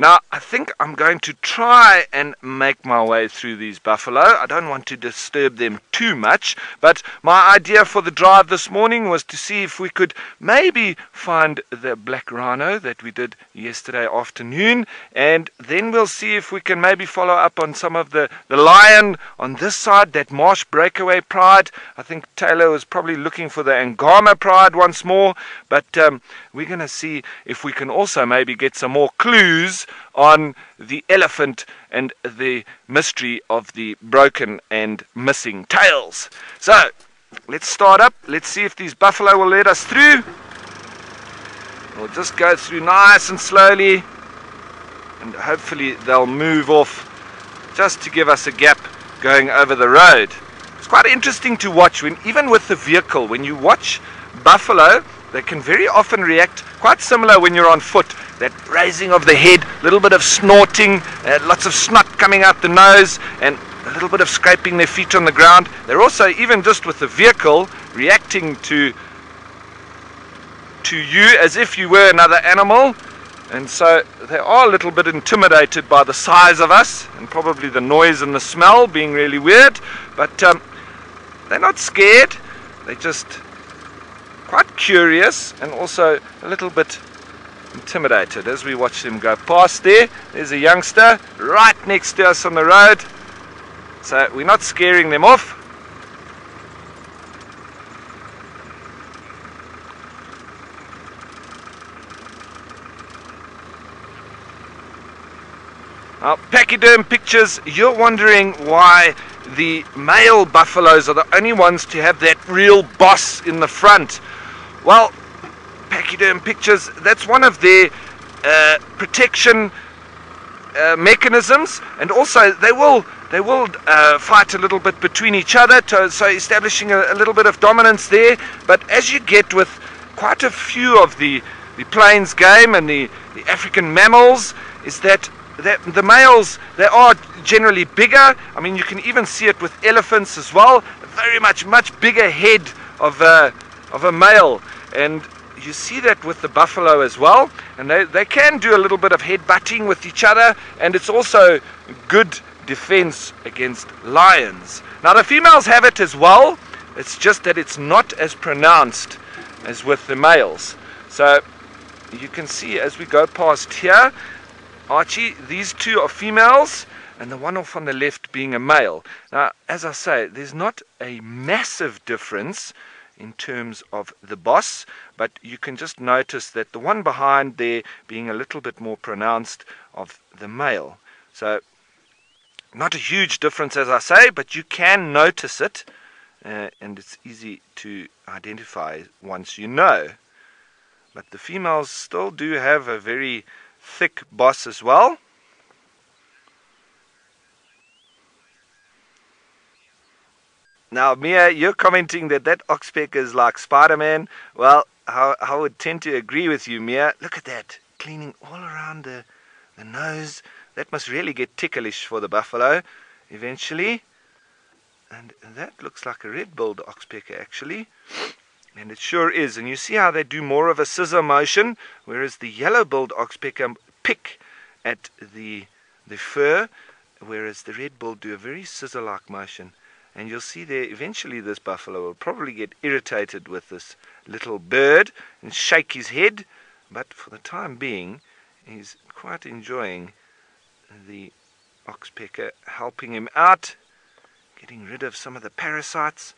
Now, I think I'm going to try and make my way through these buffalo. I don't want to disturb them too much, but my idea for the drive this morning was to see if we could maybe find the black rhino that we did yesterday afternoon, and then we'll see if we can maybe follow up on some of the lion on this side, that marsh breakaway pride. I think Taylor was probably looking for the Angama pride once more, but we're going to see if we can also maybe get some more clues on the elephant and the mystery of the broken and missing tails. So, let's start up. Let's see if these buffalo will let us through. We'll just go through nice and slowly, and hopefully they'll move off just to give us a gap going over the road. It's quite interesting to watch, even with the vehicle, when you watch buffalo, they can very often react quite similar when you're on foot. That raising of the head, a little bit of snorting, lots of snot coming out the nose, and a little bit of scraping their feet on the ground. They're also, even just with the vehicle, reacting to you as if you were another animal. And so they are a little bit intimidated by the size of us, and probably the noise and the smell being really weird. But they're not scared. They're just quite curious, and also a little bit intimidated as we watch them go past there. There's a youngster right next to us on the road, so we're not scaring them off. Now, pachyderm pictures, you're wondering why the male buffaloes are the only ones to have that real boss in the front. Well, pachyderm pictures, that's one of their protection mechanisms, and also they will fight a little bit between each other, so establishing a little bit of dominance there. But as you get with quite a few of the plains game and the African mammals, is that the males, they are generally bigger. I mean, you can even see it with elephants as well. Very much bigger head of a male, and you see that with the buffalo as well. And they can do a little bit of head butting with each other, and it's also good defense against lions. Now, the females have it as well. It's just that it's not as pronounced as with the males. So you can see as we go past here, Archie, these two are females, and the one off on the left being a male. Now, as I say, there's not a massive difference in terms of the boss, but you can just notice that the one behind there being a little bit more pronounced of the male. So, not a huge difference, as I say, but you can notice it, and it's easy to identify once you know. But the females still do have a very thick boss as well. Now, Mia, you're commenting that oxpecker is like Spider-Man. Well, I would tend to agree with you, Mia. Look at that, cleaning all around the nose. That must really get ticklish for the buffalo eventually. And that looks like a red-billed oxpecker, actually. And it sure is. And you see how they do more of a scissor motion, whereas the yellow-billed oxpecker pick at the fur, whereas the red-billed do a very scissor-like motion. And you'll see there, eventually this buffalo will probably get irritated with this little bird and shake his head. But for the time being, he's quite enjoying the oxpecker helping him out, getting rid of some of the parasites.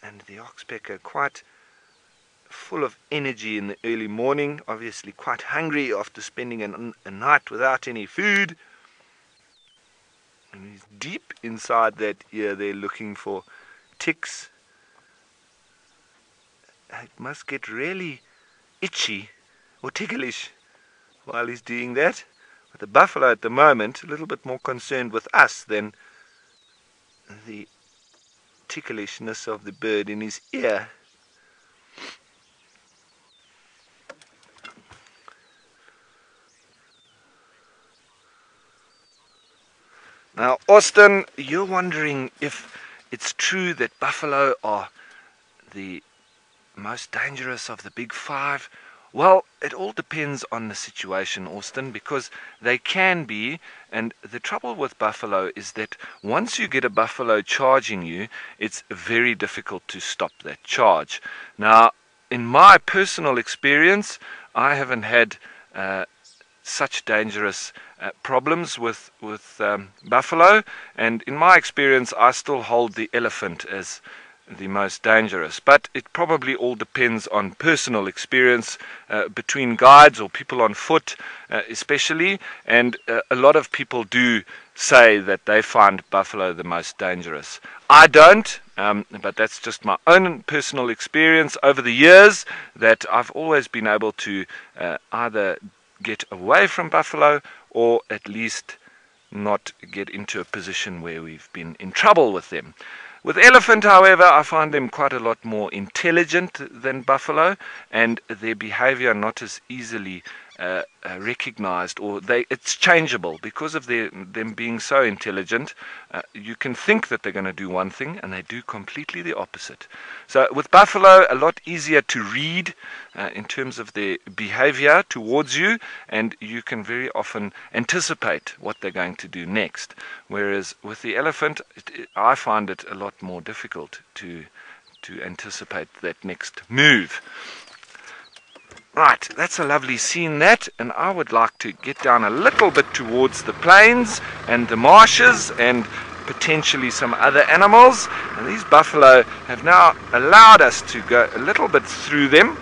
And the oxpecker quite full of energy in the early morning, obviously quite hungry after spending a night without any food. And he's deep inside that ear there looking for ticks. It must get really itchy or ticklish while he's doing that. But the buffalo at the moment, a little bit more concerned with us than the ticklishness of the bird in his ear. Now, Austin, you're wondering if it's true that buffalo are the most dangerous of the big five. Well, it all depends on the situation, Austin, because they can be, and the trouble with buffalo is that once you get a buffalo charging you, it's very difficult to stop that charge. Now, in my personal experience, I haven't had such dangerous problems with buffalo, and in my experience I still hold the elephant as the most dangerous, but it probably all depends on personal experience between guides or people on foot especially, and a lot of people do say that they find buffalo the most dangerous. I don't, but that's just my own personal experience over the years, that I've always been able to either get away from buffalo or at least not get into a position where we've been in trouble with them. With elephant, however, I find them quite a lot more intelligent than buffalo, and their behavior not as easily recognized, or it's changeable because of them being so intelligent. You can think that they're going to do one thing and they do completely the opposite. So with buffalo, a lot easier to read in terms of their behavior towards you, and you can very often anticipate what they're going to do next. Whereas with the elephant, I find it a lot more difficult to anticipate that next move. Right, that's a lovely scene, that, and I would like to get down a little bit towards the plains and the marshes and potentially some other animals. And these buffalo have now allowed us to go a little bit through them.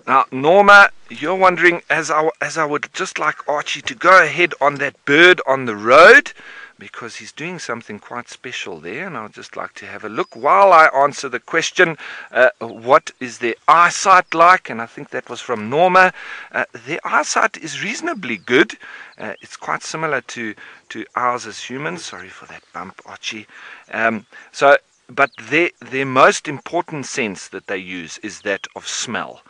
Now, Norma, you're wondering, as I would just like Archie to go ahead on that bird on the road, because he's doing something quite special there, and I'd just like to have a look while I answer the question, what is their eyesight like? And I think that was from Norma. Their eyesight is reasonably good. It's quite similar to ours as humans. Sorry for that bump, Archie. But their most important sense that they use is that of smell.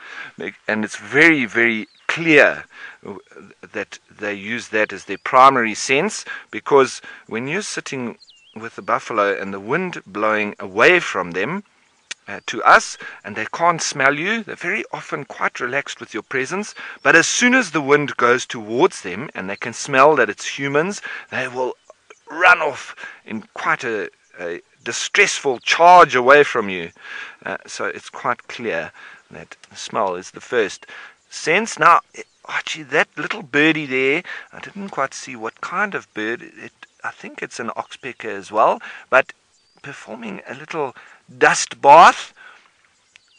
And it's very, very clear that they use that as their primary sense, because when you're sitting with the buffalo and the wind blowing away from them to us, and they can't smell you, they're very often quite relaxed with your presence, but as soon as the wind goes towards them and they can smell that it's humans, they will run off in quite a distressful charge away from you. So it's quite clear that smell is the first sense. Now, Archie, that little birdie there, I didn't quite see what kind of bird. I think it's an oxpecker as well, but performing a little dust bath.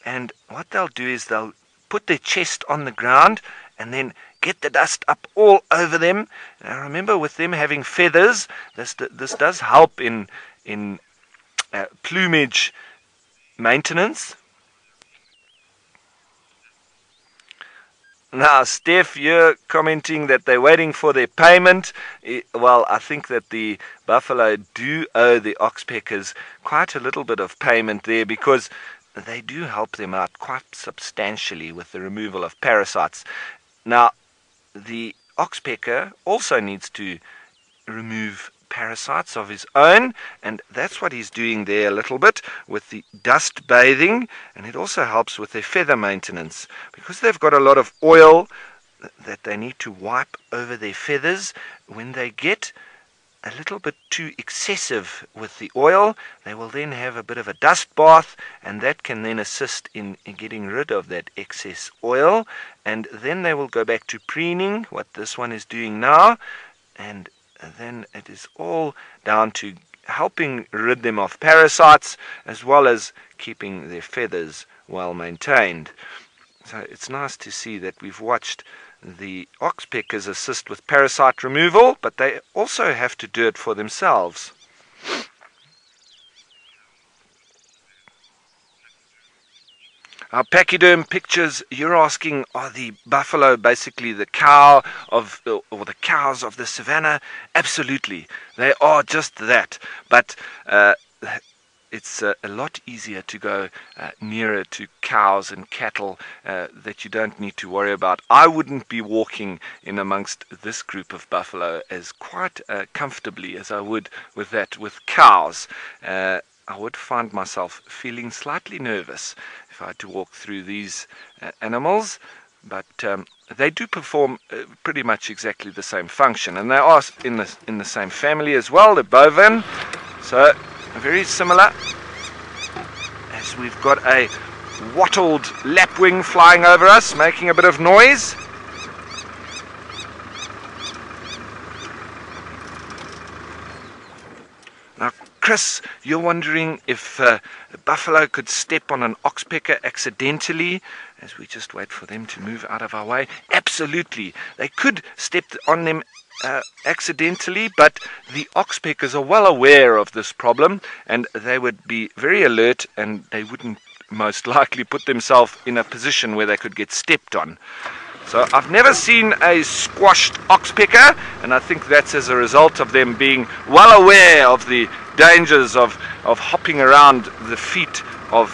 And what they'll do is they'll put their chest on the ground and then get the dust up all over them. Now, remember, with them having feathers, this does help in plumage maintenance. Now, Steph, you're commenting that they're waiting for their payment. Well, I think that the buffalo do owe the oxpeckers quite a little bit of payment there, because they do help them out quite substantially with the removal of parasites. Now, the oxpecker also needs to remove parasites of his own, and that's what he's doing there a little bit with the dust bathing, and it also helps with their feather maintenance, because they've got a lot of oil that they need to wipe over their feathers. When they get a little bit too excessive with the oil, they will then have a bit of a dust bath, and that can then assist in getting rid of that excess oil, and then they will go back to preening, what this one is doing now, and then it is all down to helping rid them of parasites, as well as keeping their feathers well maintained. So it's nice to see that we've watched the oxpeckers assist with parasite removal, but they also have to do it for themselves. Our pachyderm pictures, you're asking, are the buffalo basically the cow of, or the cows of the savannah? Absolutely, they are just that. But it's a lot easier to go nearer to cows and cattle that you don't need to worry about. I wouldn't be walking in amongst this group of buffalo as quite comfortably as I would with cows. I would find myself feeling slightly nervous if I had to walk through these animals, but they do perform pretty much exactly the same function, and they are in the same family as well, the bovine. So very similar, as we've got a wattled lapwing flying over us, making a bit of noise. Now, Chris, you're wondering if a buffalo could step on an oxpecker accidentally, as we just wait for them to move out of our way. Absolutely, they could step on them accidentally, but the oxpeckers are well aware of this problem, and they would be very alert, and they wouldn't most likely put themselves in a position where they could get stepped on. So I've never seen a squashed oxpecker, and I think that's as a result of them being well aware of the dangers of hopping around the feet of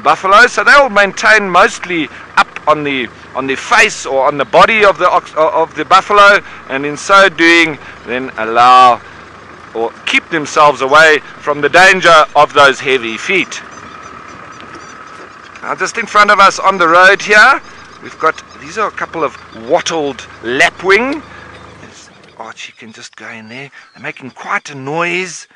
buffalo. So they will maintain mostly up on the face or on the body of the buffalo, and in so doing then allow or keep themselves away from the danger of those heavy feet. Now, just in front of us on the road here, we've got, these are a couple of wattled lapwing. Archie can just go in there. They're making quite a noise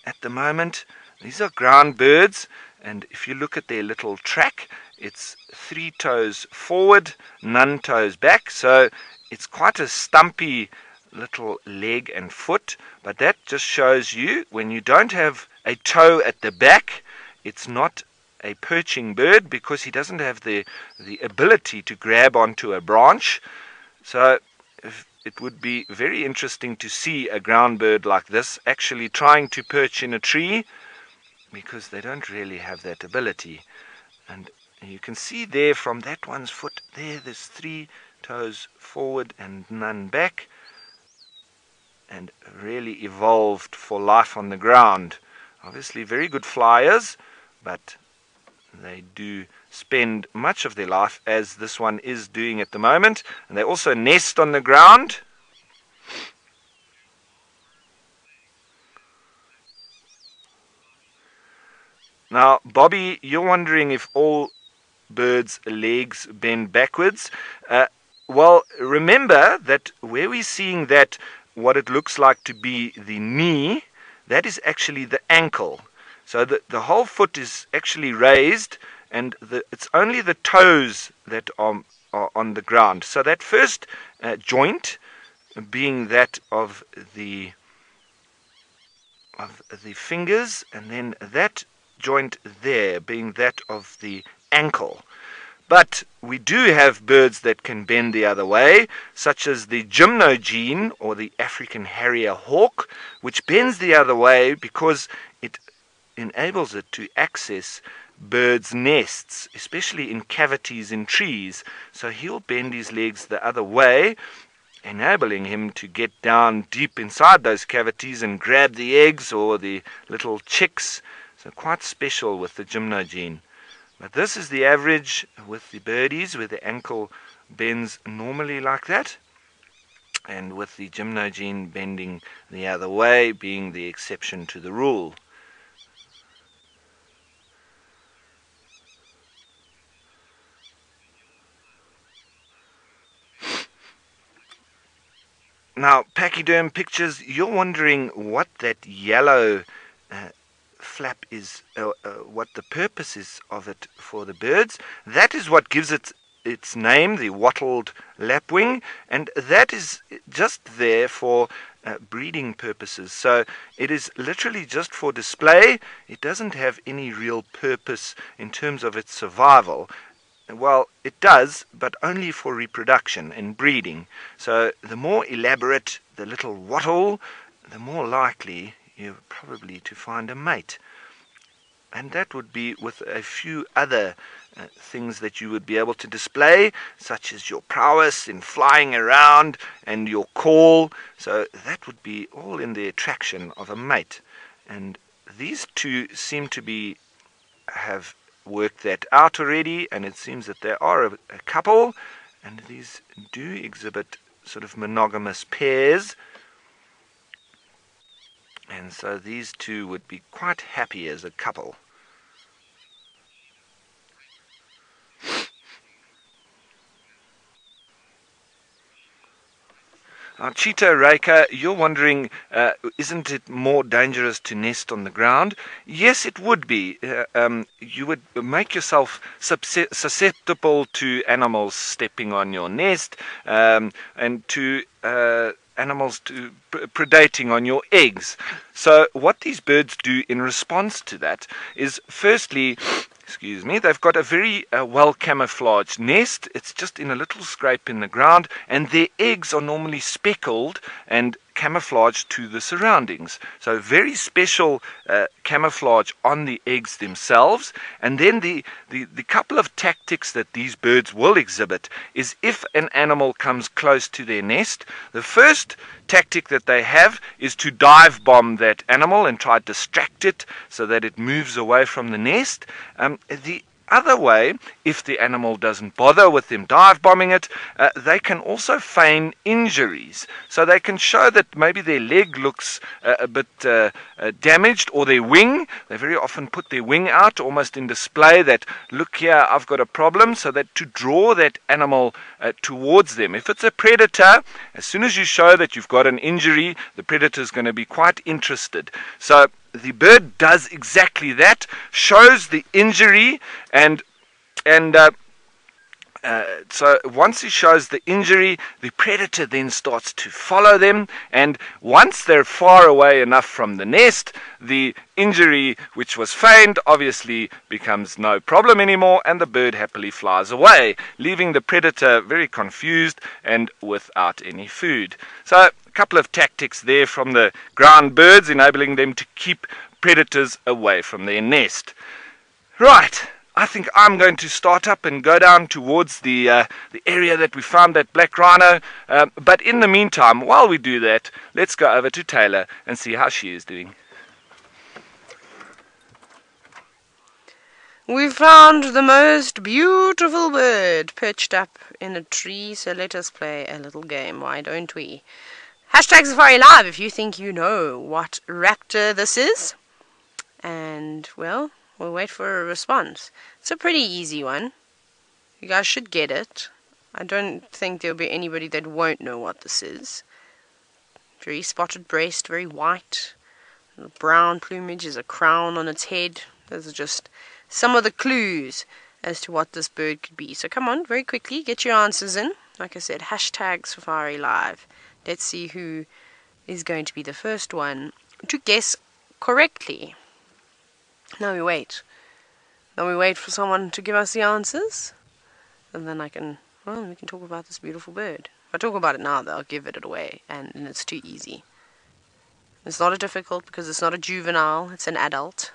at the moment. These are ground birds, and if you look at their little track, it's 3 toes forward, none toes back, so it's quite a stumpy little leg and foot, but that just shows you when you don't have a toe at the back, it's not a perching bird, because he doesn't have the ability to grab onto a branch. So it would be very interesting to see a ground bird like this actually trying to perch in a tree, because they don't really have that ability. And you can see there from that one's foot there's 3 toes forward and none back, and really evolved for life on the ground. Obviously very good flyers, but they do spend much of their life, as this one is doing at the moment, and they also nest on the ground. Now, Bobby, you're wondering if all birds' legs bend backwards. Well, remember that where we're seeing that, what it looks like to be the knee, that is actually the ankle. So the whole foot is actually raised, and it's only the toes that are on the ground. So that first joint being that of the fingers, and then that joint there being that of the ankle. But we do have birds that can bend the other way, such as the gymnogene, or the African harrier hawk, which bends the other way because it enables it to access birds' nests, especially in cavities in trees. So he'll bend his legs the other way, enabling him to get down deep inside those cavities and grab the eggs or the little chicks. So quite special with the gymnogene. But this is the average with the birdies, where the ankle bends normally like that, and with the gymnogene bending the other way being the exception to the rule. Now, pachyderm pictures, you're wondering what that yellow flap is, what the purpose is of it for the birds. That is what gives it its name, the wattled lapwing, and that is just there for breeding purposes. So it is literally just for display. It doesn't have any real purpose in terms of its survival. Well, it does, but only for reproduction and breeding. So the more elaborate the little wattle, the more likely you're probably to find a mate. and that would be with a few other things that you would be able to display, such as your prowess in flying around and your call. So that would be all in the attraction of a mate. And these two seem to have worked that out already, and it seems that they are a couple, and these do exhibit sort of monogamous pairs. And so these two would be quite happy as a couple. Cheetah Reika, you're wondering, isn't it more dangerous to nest on the ground? Yes, it would be. You would make yourself susceptible to animals stepping on your nest, and to animals predating on your eggs. So what these birds do in response to that is, firstly, they've got a very well camouflaged nest. It's just in a little scrape in the ground, and their eggs are normally speckled and camouflaged to the surroundings. So very special camouflage on the eggs themselves. And then the couple of tactics that these birds will exhibit is, if an animal comes close to their nest, the first tactic that they have is to dive bomb that animal and try to distract it so that it moves away from the nest. The other way, if the animal doesn't bother with them dive bombing it, they can also feign injuries. So they can show that maybe their leg looks a bit damaged, or their wing. They very often put their wing out almost in display that, look here, I've got a problem, so that to draw that animal towards them. If it's a predator, as soon as you show that you've got an injury, the predator is going to be quite interested. So the bird does exactly that, shows the injury, and so once he shows the injury, the predator then starts to follow them, and once they're far away enough from the nest, the injury which was feigned obviously becomes no problem anymore, and the bird happily flies away, leaving the predator very confused and without any food. So a couple of tactics there from the ground birds, enabling them to keep predators away from their nest. Right, I think I'm going to start up and go down towards the area that we found that black rhino. But in the meantime, while we do that, let's go over to Taylor and see how she is doing. We found the most beautiful bird perched up in a tree, so let us play a little game, why don't we? Hashtag Safari Live if you think you know what raptor this is. And, well, we'll wait for a response. It's a pretty easy one. You guys should get it. I don't think there'll be anybody that won't know what this is. Very spotted breast, very white. Brown plumage, is a crown on its head. Those are just some of the clues as to what this bird could be. So come on, very quickly, get your answers in. Like I said, hashtag Safari Live. Let's see who is going to be the first one to guess correctly. Now we wait. Now we wait for someone to give us the answers, and then we can talk about this beautiful bird. If I talk about it now, they'll give it away, and it's too easy. It's not a difficult because it's not a juvenile; it's an adult.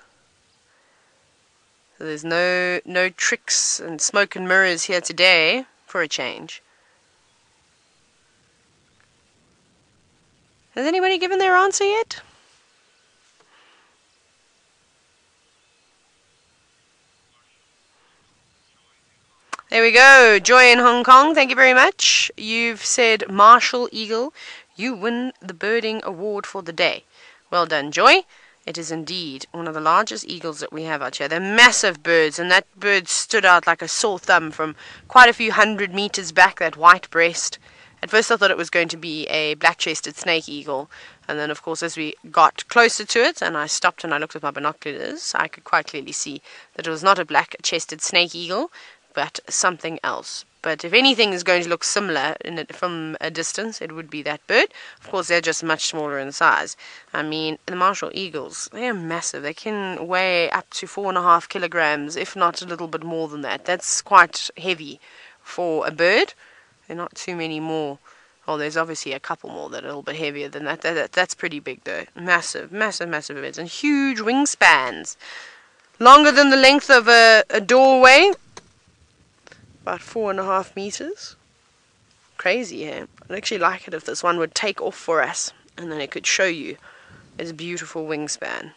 So there's no tricks and smoke and mirrors here today for a change. Has anybody given their answer yet? There we go. Joy in Hong Kong, thank you very much. You've said Marshall Eagle. You win the birding award for the day. Well done, Joy. It is indeed one of the largest eagles that we have out here. They're massive birds, and that bird stood out like a sore thumb from quite a few 100 meters back, that white breast. At first I thought it was going to be a black-chested snake eagle, and then of course as we got closer to it and I stopped and I looked with my binoculars, I could quite clearly see that it was not a black-chested snake eagle, but something else. But if anything is going to look similar from a distance, it would be that bird. Of course, they're just much smaller in size. I mean, the Marshall Eagles, they're massive. They can weigh up to 4.5 kilograms, if not a little bit more than that. That's quite heavy for a bird. There are not too many more. Well, there's obviously a couple more that are a little bit heavier than that. That's pretty big, though. Massive, massive, massive birds. And huge wingspans. longer than the length of a doorway, about 4.5 meters. Crazy, yeah. I'd actually like it if this one would take off for us, and then it could show you its beautiful wingspan.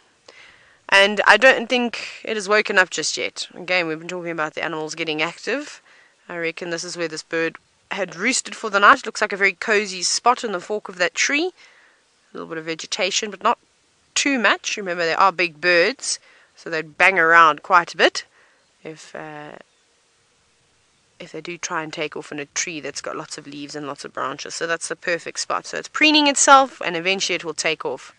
And I don't think it has woken up just yet. Again, we've been talking about the animals getting active. I reckon this is where this bird had roosted for the night. It looks like a very cozy spot in the fork of that tree. A little bit of vegetation, but not too much. Remember, they are big birds, so they'd bang around quite a bit if they do try and take off in a tree that's got lots of leaves and lots of branches. So that's the perfect spot. So it's preening itself, and eventually it will take off.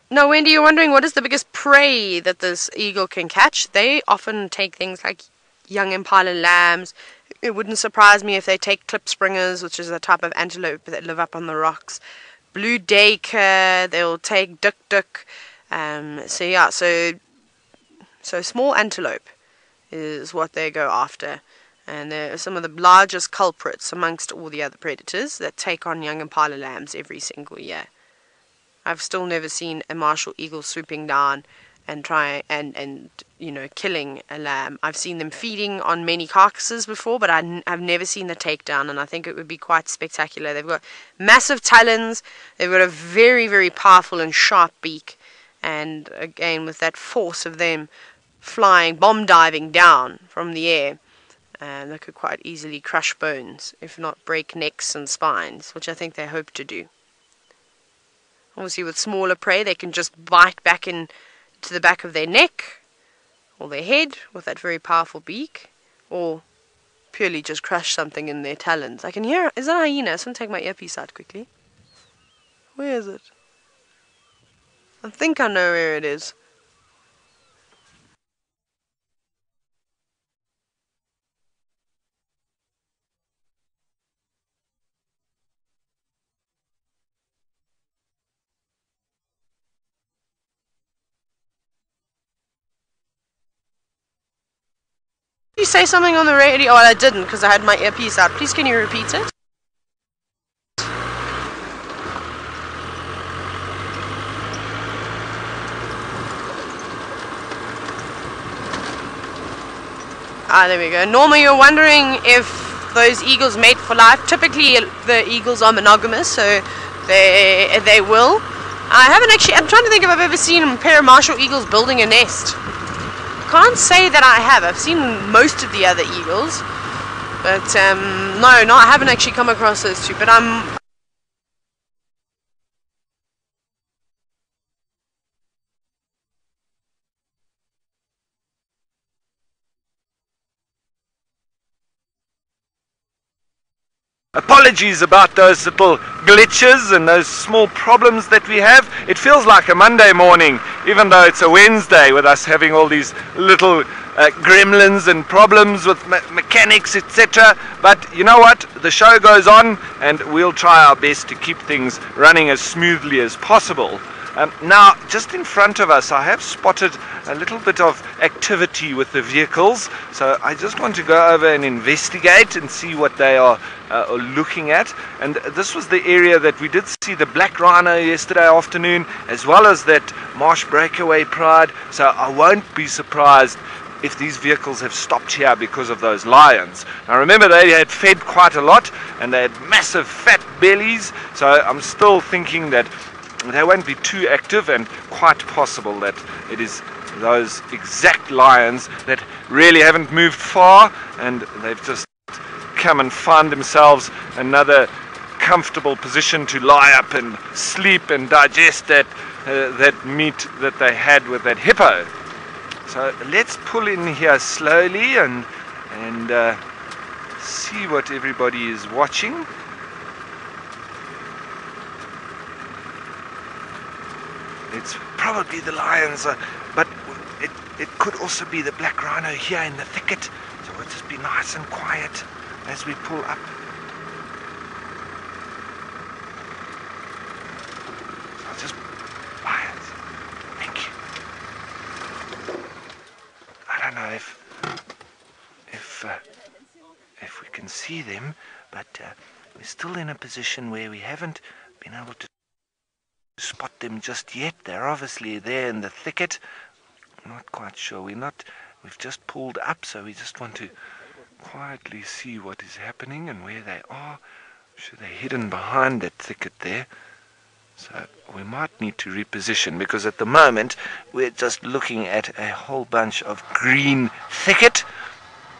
Now, Wendy, you're wondering what is the biggest prey that this eagle can catch? They often take things like young impala lambs. It wouldn't surprise me if they take klipspringers, which is a type of antelope that live up on the rocks. Blue duiker, they'll take duk. So small antelope is what they go after. And they're some of the largest culprits amongst all the other predators that take on young impala lambs every single year. I've still never seen a martial eagle swooping down and killing a lamb. I've seen them feeding on many carcasses before, but I've never seen the takedown, and I think it would be quite spectacular. They've got massive talons, they've got a very, very powerful and sharp beak, and again, with that force of them flying, bomb diving down from the air, they could quite easily crush bones, if not break necks and spines, which I think they hope to do. Obviously, with smaller prey, they can just bite back into the back of their neck or their head with that very powerful beak, or purely just crush something in their talons. I can hear, is that a hyena? I just want to take my earpiece out quickly. Where is it? I think I know where it is. Did you say something on the radio? Oh, I didn't because I had my earpiece out. Please, can you repeat it? Ah, there we go. Norma, you're wondering if those eagles mate for life. Typically, the eagles are monogamous, so they will. I haven't actually. I'm trying to think if I've ever seen a pair of martial eagles building a nest. Can't say that I have. I've seen most of the other eagles, but no, I haven't actually come across those two. But Apologies about those little glitches and those small problems that we have. It feels like a Monday morning, even though it's a Wednesday, with us having all these little gremlins and problems with mechanics, etc. But you know what? The show goes on, and we'll try our best to keep things running as smoothly as possible. Now, just in front of us, I have spotted a little bit of activity with the vehicles, so I just want to go over and investigate and see what they are looking at. And this was the area that we did see the black rhino yesterday afternoon, as well as that marsh breakaway pride, so I won't be surprised if these vehicles have stopped here because of those lions. Now remember, they had fed quite a lot and they had massive fat bellies, so I'm still thinking that they won't be too active, and quite possible that it is those exact lions that really haven't moved far, and they've just come and find themselves another comfortable position to lie up and sleep and digest that meat that they had with that hippo. So let's pull in here slowly and see what everybody is watching. It's probably the lions, but it could also be the black rhino here in the thicket. So we'll just be nice and quiet as we pull up. So I'll just lions. Thank you. I don't know if we can see them, but we're still in a position where we haven't been able to spot them just yet. They're obviously there in the thicket. Not quite sure. We've just pulled up, so we just want to quietly see what is happening and where they are. I'm sure they're hidden behind that thicket there. So we might need to reposition, because at the moment we're just looking at a whole bunch of green thicket.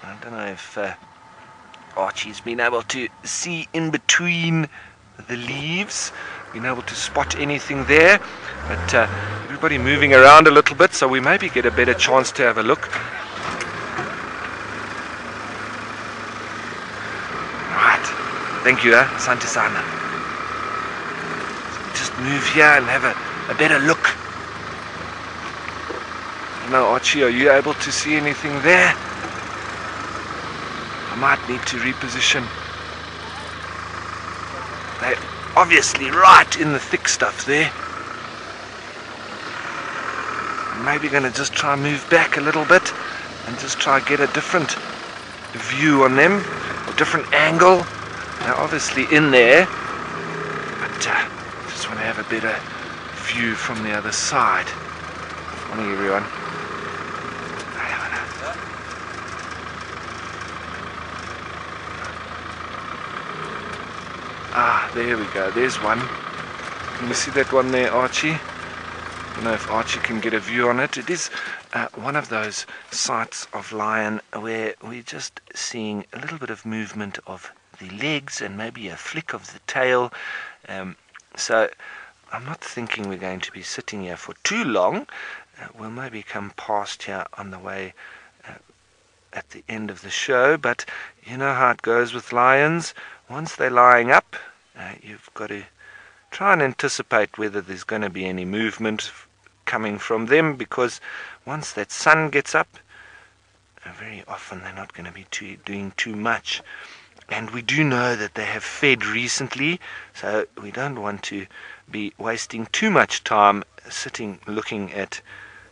I don't know if Archie's been able to see in between the leaves, been able to spot anything there, but everybody moving around a little bit, so we maybe get a better chance to have a look. Right, thank you, Asante sana. Just move here and have a better look. I don't know, Archie, are you able to see anything there? I might need to reposition. They're obviously right in the thick stuff there. I'm maybe going to just try and move back a little bit and just try and get a different view on them, a different angle. They're obviously in there, but I just want to have a better view from the other side. Morning, everyone. Ah, there we go. There's one. Can you see that one there, Archie? I don't know if Archie can get a view on it. It is one of those sites of lion where we're just seeing a little bit of movement of the legs and maybe a flick of the tail. So I'm not thinking we're going to be sitting here for too long. We'll maybe come past here on the way at the end of the show, but you know how it goes with lions. Once they're lying up, you've got to try and anticipate whether there's going to be any movement coming from them, because once that sun gets up, very often they're not going to be doing too much. And we do know that they have fed recently, so we don't want to be wasting too much time sitting looking at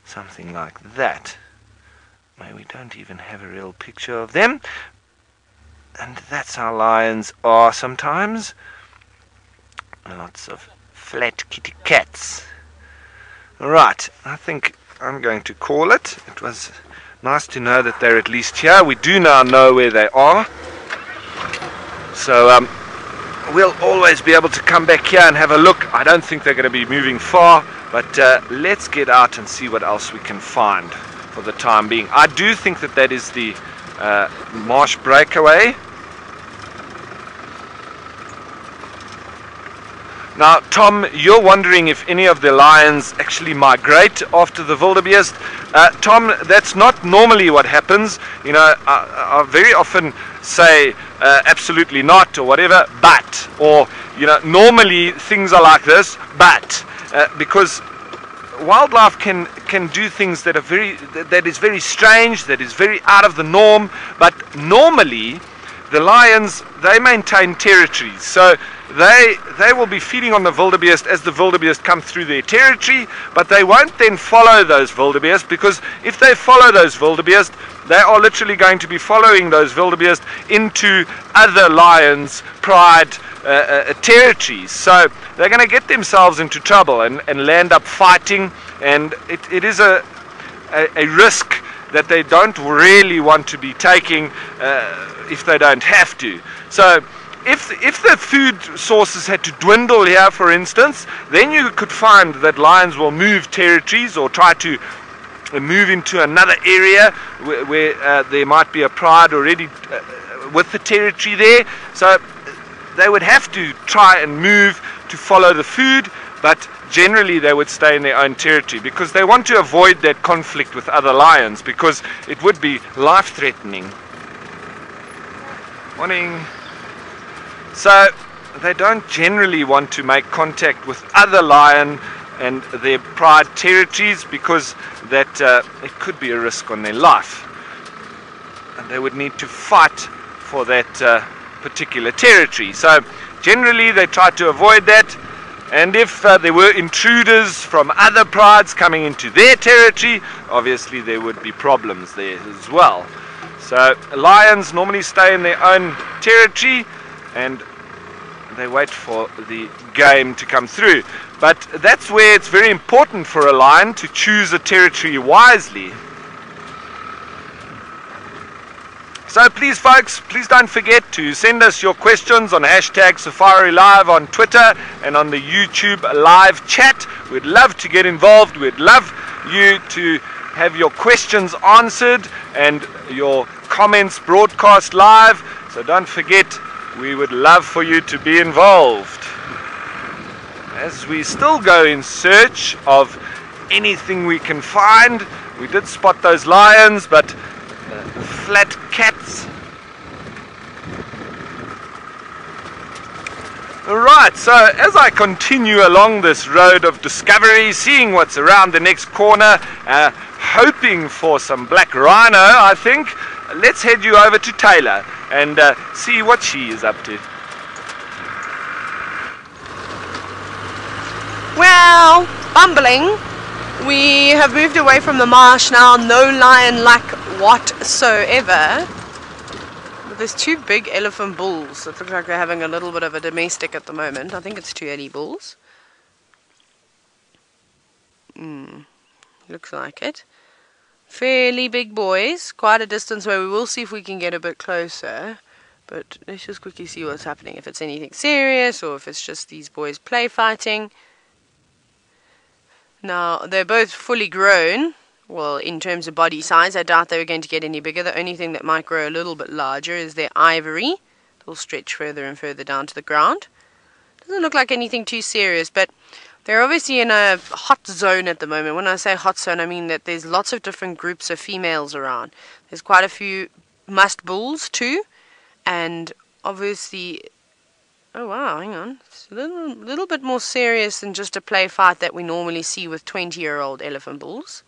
something like that. Maybe we don't even have a real picture of them. And that's how lions are sometimes. Lots of flat kitty cats. Right, I think I'm going to call it. It was nice to know that they're at least here. We do now know where they are. So we'll always be able to come back here and have a look. I don't think they're going to be moving far, but let's get out and see what else we can find for the time being. I do think that that is the marsh breakaway. Now, Tom, you're wondering if any of the lions actually migrate after the wildebeest. Tom, that's not normally what happens. You know, I very often say absolutely not or whatever, but, or, you know, normally things are like this, but, because wildlife can do things that is very strange, that is very out of the norm, but normally the lions, they maintain territories. So they will be feeding on the wildebeest as the wildebeest come through their territory, but they won't then follow those wildebeest, because if they follow those wildebeest, they are literally going to be following those wildebeest into other lions' pride territories. So they're going to get themselves into trouble and land up fighting, and it is a risk that they don't really want to be taking if they don't have to. So if the food sources had to dwindle here, for instance, then you could find that lions will move territories or try to move into another area where there might be a pride already with the territory there. So they would have to try and move to follow the food, but generally they would stay in their own territory because they want to avoid that conflict with other lions, because it would be life-threatening. Morning. So they don't generally want to make contact with other lion and their pride territories, because that it could be a risk on their life, and they would need to fight for that particular territory. So generally they try to avoid that, and if there were intruders from other prides coming into their territory, obviously there would be problems there as well. So lions normally stay in their own territory and they wait for the game to come through. But that's where it's very important for a lion to choose a territory wisely. So please folks, please don't forget to send us your questions on hashtag Safari Live on Twitter and on the YouTube live chat. We'd love to get involved. We'd love you to have your questions answered and your comments broadcast live. So don't forget, we would love for you to be involved. As we still go in search of anything we can find, we did spot those lions, but flat cats. Right, so as I continue along this road of discovery, seeing what's around the next corner, hoping for some black rhino, I think, let's head you over to Taylor and see what she is up to. Well, bumbling. We have moved away from the marsh now, no lion luck whatsoever. But there's two big elephant bulls that look like they're having a little bit of a domestic at the moment. I think it's two Eddie bulls. Looks like it. Fairly big boys, quite a distance away. We will see if we can get a bit closer. But let's just quickly see what's happening. If it's anything serious or if it's just these boys play fighting. Now, they're both fully grown. Well, in terms of body size, I doubt they were going to get any bigger. The only thing that might grow a little bit larger is their ivory. They'll stretch further and further down to the ground. Doesn't look like anything too serious, but they're obviously in a hot zone at the moment. When I say hot zone, I mean that there's lots of different groups of females around. There's quite a few musk bulls too, and obviously... Oh wow, hang on. It's a little bit more serious than just a play fight that we normally see with 20-year-old elephant bulls.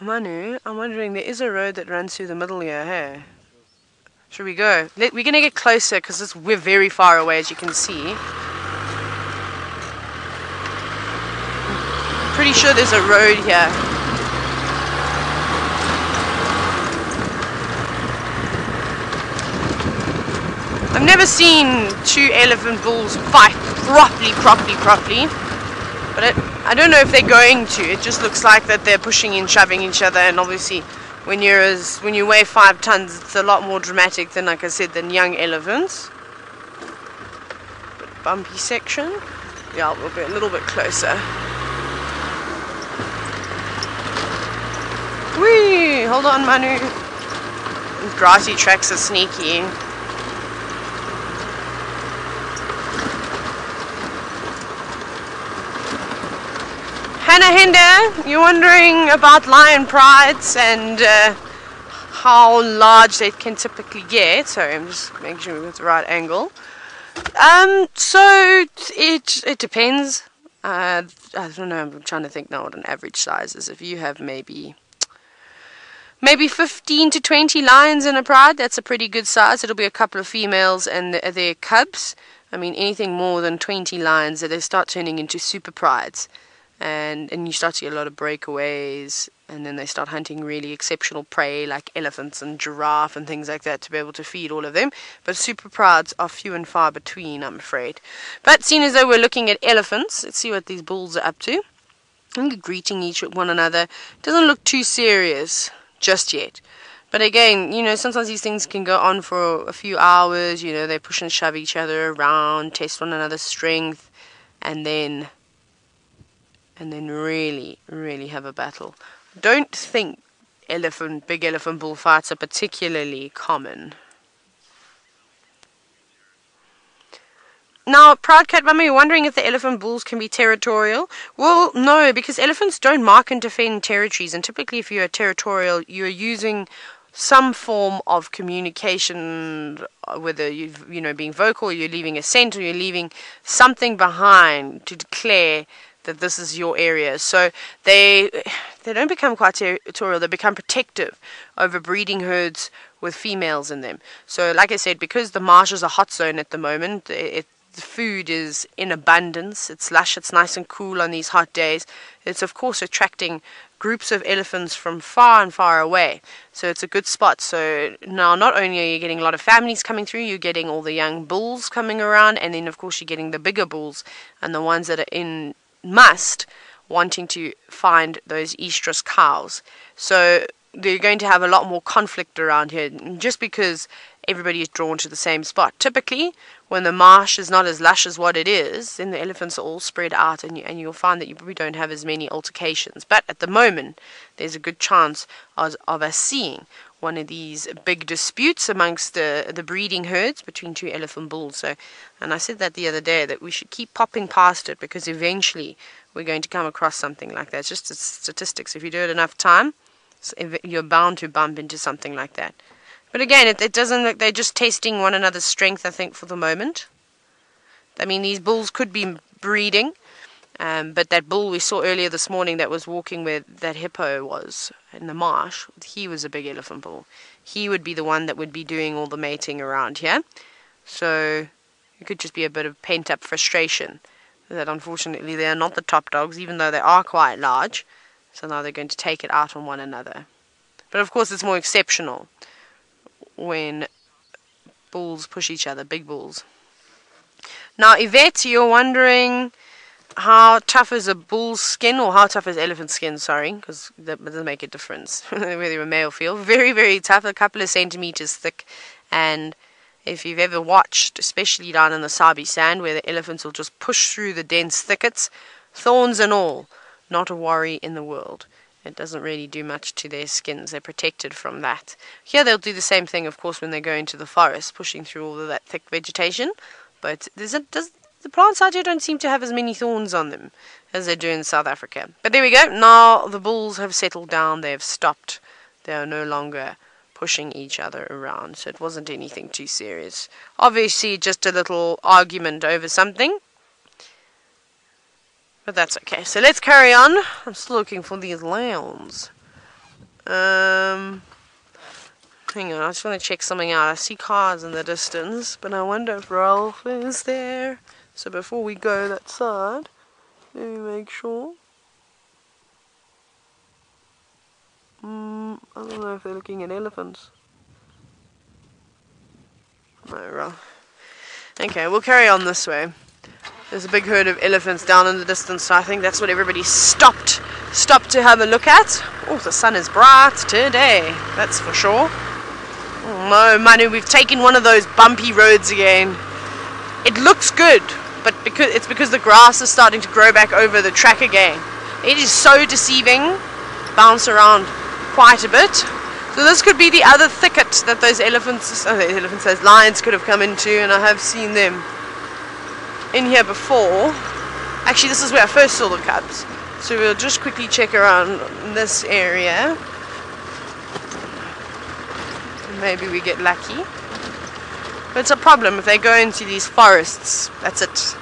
Manu, I'm wondering, there is a road that runs through the middle here, hey? Should we go? We're going to get closer because we're very far away, as you can see. I'm pretty sure there's a road here. I've never seen two elephant bulls fight properly. But I don't know if they're going to. It just looks like that they're pushing and shoving each other, and obviously when you weigh 5 tons, it's a lot more dramatic than, like I said, than young elephants. But bumpy section. Yeah, we'll be a little bit closer. Whee! Hold on, Manu. These grassy tracks are sneaky. Hannah Hinder, you're wondering about lion prides and how large they can typically get. Sorry, I'm just making sure we got the right angle. So it depends. I don't know. I'm trying to think now what an average size is. If you have maybe 15 to 20 lions in a pride, that's a pretty good size. It'll be a couple of females and their cubs. I mean, anything more than 20 lions, they start turning into super prides. And you start to get a lot of breakaways, and then they start hunting really exceptional prey like elephants and giraffe and things like that to be able to feed all of them. But super prides are few and far between, I'm afraid. But seeing as though we're looking at elephants, let's see what these bulls are up to. I think greeting each one another doesn't look too serious just yet. But again, sometimes these things can go on for a few hours. They push and shove each other around, test one another's strength, and then really, really have a battle. Don't think big elephant bullfights are particularly common. Now, Proud Cat Mama, you're wondering if the elephant bulls can be territorial? Well, no, because elephants don't mark and defend territories, and typically if you're territorial, you're using some form of communication, whether you're being vocal, or you're leaving a scent, or you're leaving something behind to declare that this is your area. So they don't become quite territorial, they become protective over breeding herds with females in them. So like I said, because the marsh is a hot zone at the moment, the food is in abundance, it's lush, it's nice and cool on these hot days. It's of course attracting groups of elephants from far and far away. So it's a good spot. So now not only are you getting a lot of families coming through, you're getting all the young bulls coming around, and then of course you're getting the bigger bulls and the ones that are in must wanting to find those estrus cows. So they're going to have a lot more conflict around here just because everybody is drawn to the same spot. Typically, when the marsh is not as lush as what it is, then the elephants are all spread out, and you'll find that you probably don't have as many altercations. But at the moment, there's a good chance of us seeing one of these big disputes amongst the breeding herds between two elephant bulls. So, and I said that the other day, that we should keep popping past it, because eventually we're going to come across something like that. It's just statistics. If you do it enough time, you're bound to bump into something like that. But again, it doesn't look, they're just testing one another's strength, I think, for the moment. I mean, these bulls could be breeding, but that bull we saw earlier this morning that was walking where that hippo was in the marsh, he was a big elephant bull. He would be the one that would be doing all the mating around here. So it could just be a bit of pent-up frustration that unfortunately they are not the top dogs, even though they are quite large. So now they're going to take it out on one another. But of course it's more exceptional when bulls push each other, big bulls. Now, Yvette, you're wondering how tough is a bull's skin, or how tough is elephant skin, sorry, because that doesn't make a difference whether you're a male or female. Very, very tough, a couple of centimeters thick. And if you've ever watched, especially down in the Sabi sand, where the elephants will just push through the dense thickets, thorns and all, not a worry in the world. It doesn't really do much to their skins. They're protected from that. Here they'll do the same thing, of course, when they go into the forest, pushing through all of that thick vegetation. But the plants out here don't seem to have as many thorns on them as they do in South Africa. But there we go. Now the bulls have settled down. They have stopped. They are no longer pushing each other around. So it wasn't anything too serious. Obviously, just a little argument over something. But that's okay. So let's carry on. I'm still looking for these lambs. Hang on, I just want to check something out. I see cars in the distance, but I wonder if Ralph is there. So before we go that side, let me make sure. I don't know if they're looking at elephants. No, Ralph. Okay, we'll carry on this way. There's a big herd of elephants down in the distance, so I think that's what everybody stopped to have a look at. Oh, the sun is bright today, that's for sure. Oh no, Manu, we've taken one of those bumpy roads again. It looks good, but because the grass is starting to grow back over the track again. It is so deceiving. Bounce around quite a bit. So this could be the other thicket that those those lions could have come into, and I have seen them in here before. Actually, this is where I first saw the cubs. So we'll just quickly check around this area. Maybe we get lucky. But it's a problem if they go into these forests. That's it.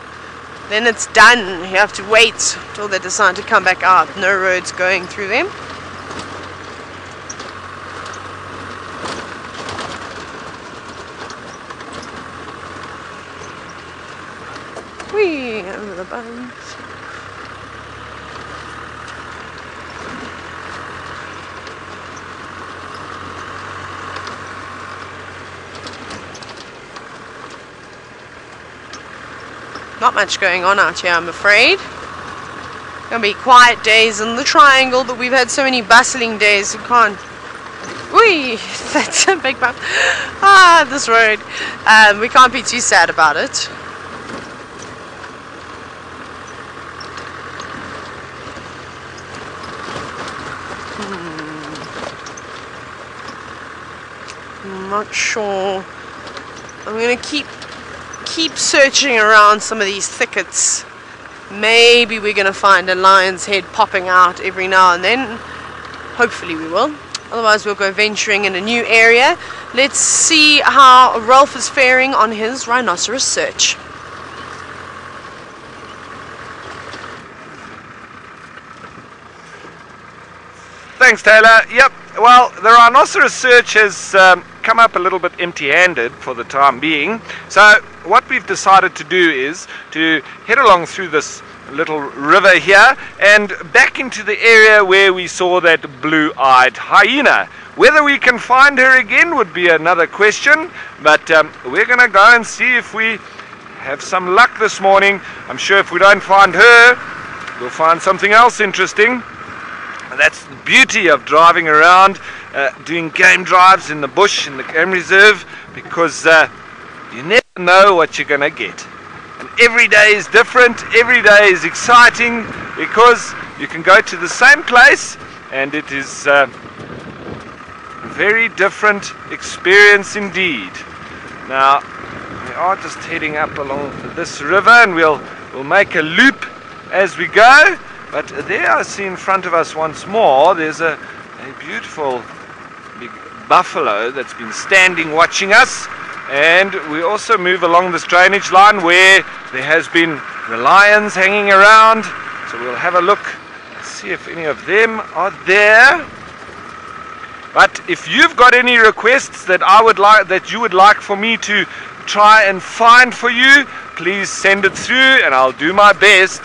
Then it's done. You have to wait till they decide to come back out. No roads going through them. Whee! Over the buns. Not much going on out here, I'm afraid. Gonna be quiet days in the triangle, but we've had so many bustling days, you can't. Whee! That's a big bump. Ah, this road. We can't be too sad about it. I'm not sure. I'm gonna keep searching around some of these thickets. Maybe we're gonna find a lion's head popping out every now and then. Hopefully we will. Otherwise we'll go venturing in a new area. Let's see how Rolf is faring on his rhinoceros search. Thanks, Taylor. Yep, well, the rhinoceros search has come up a little bit empty-handed for the time being. So what we've decided to do is to head along through this little river here and back into the area where we saw that blue-eyed hyena. Whether we can find her again would be another question, but we're going to go and see if we have some luck this morning. I'm sure if we don't find her, we'll find something else interesting. And that's the beauty of driving around, doing game drives in the bush, in the game reserve, because you never know what you're going to get. And every day is different, every day is exciting, because you can go to the same place and it is a very different experience indeed. Now, we are just heading up along this river and we'll make a loop as we go. But there I see in front of us once more, there's a beautiful big buffalo that's been standing watching us. And we also move along this drainage line where there has been the lions hanging around. So we'll have a look, see if any of them are there. But if you've got any requests that you would like for me to try and find for you, please send it through and I'll do my best.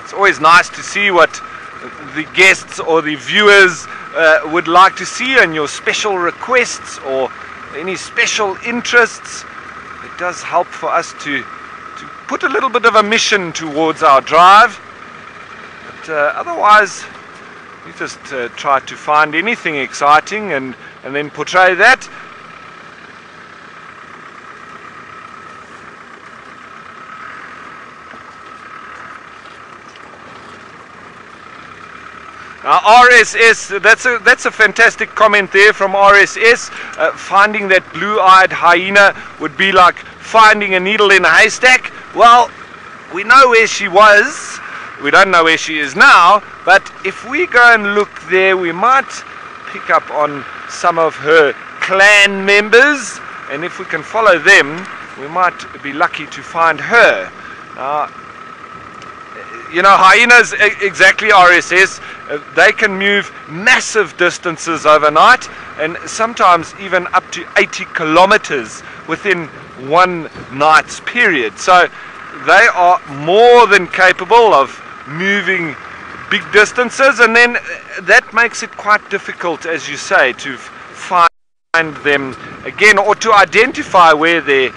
It's always nice to see what the guests or the viewers would like to see, and your special requests or any special interests. It does help for us to put a little bit of a mission towards our drive. But otherwise, we just try to find anything exciting and then portray that. RSS, that's a fantastic comment there from RSS. Finding that blue-eyed hyena would be like finding a needle in a haystack. Well, we know where she was. We don't know where she is now, but if we go and look there, we might pick up on some of her clan members, and if we can follow them, we might be lucky to find her. You know, hyenas, exactly, RSS, they can move massive distances overnight and sometimes even up to 80 kilometers within one night's period. So they are more than capable of moving big distances, and then that makes it quite difficult, as you say, to find them again or to identify where their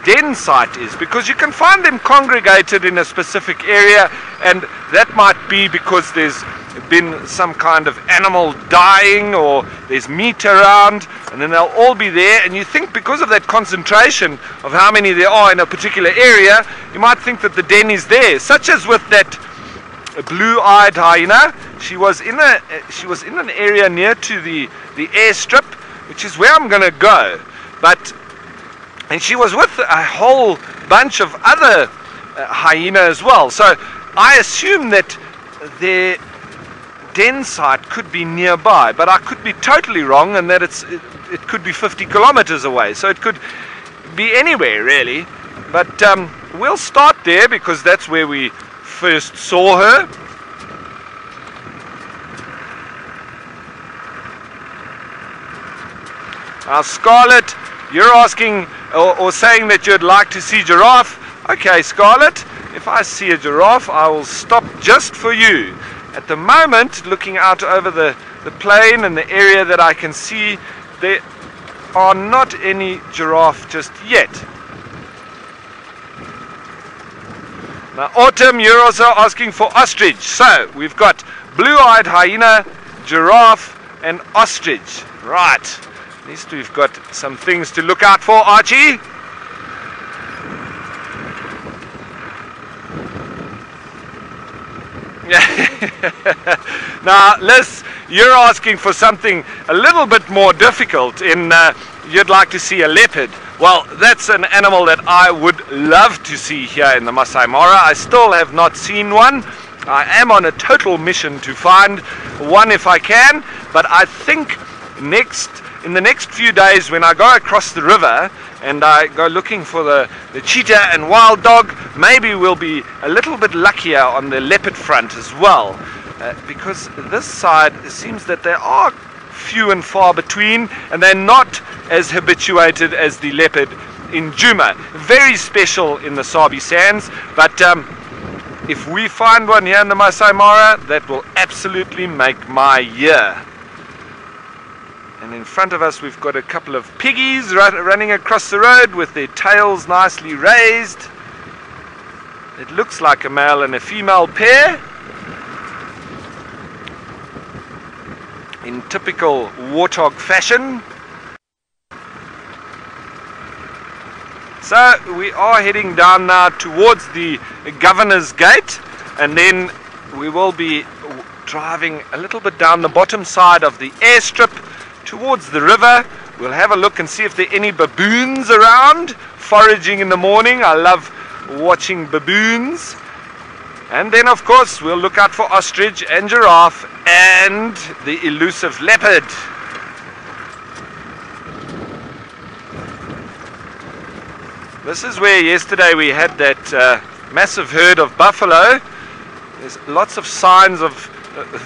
den site is, because you can find them congregated in a specific area, and that might be because there's been some kind of animal dying or there's meat around, and then they'll all be there, and you think because of that concentration of how many there are in a particular area, you might think that the den is there, such as with that blue-eyed hyena. She was in an area near to the airstrip, which is where I'm going to go, and she was with a whole bunch of other hyena as well. So I assume that their den site could be nearby, but I could be totally wrong, and that it could be 50 kilometers away. So it could be anywhere really. But we'll start there because that's where we first saw her. Now, Scarlett, you're asking or saying that you'd like to see giraffe. Okay, Scarlett, if I see a giraffe, I will stop just for you. At the moment, looking out over the plain and the area that I can see, there are not any giraffe just yet. Now, Autumn, you're also asking for ostrich. So, we've got blue-eyed hyena, giraffe, and ostrich. Right. At least we've got some things to look out for, Archie. Now, Liz, you're asking for something a little bit more difficult in you'd like to see a leopard. Well, that's an animal that I would love to see here in the Masai Mara. I still have not seen one. I am on a total mission to find one if I can, but I think in the next few days when I go across the river and I go looking for the cheetah and wild dog, maybe we'll be a little bit luckier on the leopard front as well, because this side, it seems that there are few and far between, and they're not as habituated as the leopard in Djuma. Very special in the Sabi sands, but if we find one here in the Masai Mara, that will absolutely make my year. And in front of us we've got a couple of piggies running across the road with their tails nicely raised. It looks like a male and a female pair, in typical warthog fashion. So we are heading down now towards the Governor's Gate, and then we will be driving a little bit down the bottom side of the airstrip towards the river. We'll have a look and see if there are any baboons around foraging in the morning. I love watching baboons. And then of course we'll look out for ostrich and giraffe and the elusive leopard. This is where yesterday we had that massive herd of buffalo. There's lots of signs of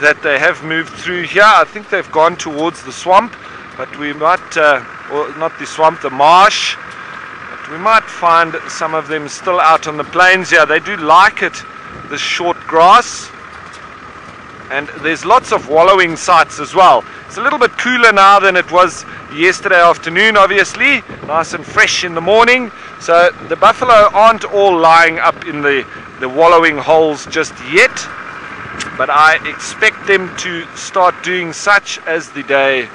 that they have moved through here. I think they've gone towards the swamp, but we might, or not the swamp, the marsh. But we might find some of them still out on the plains here. They do like it, this short grass. And there's lots of wallowing sites as well. It's a little bit cooler now than it was yesterday afternoon, obviously. Nice and fresh in the morning. So the buffalo aren't all lying up in the wallowing holes just yet. But I expect them to start doing such as the day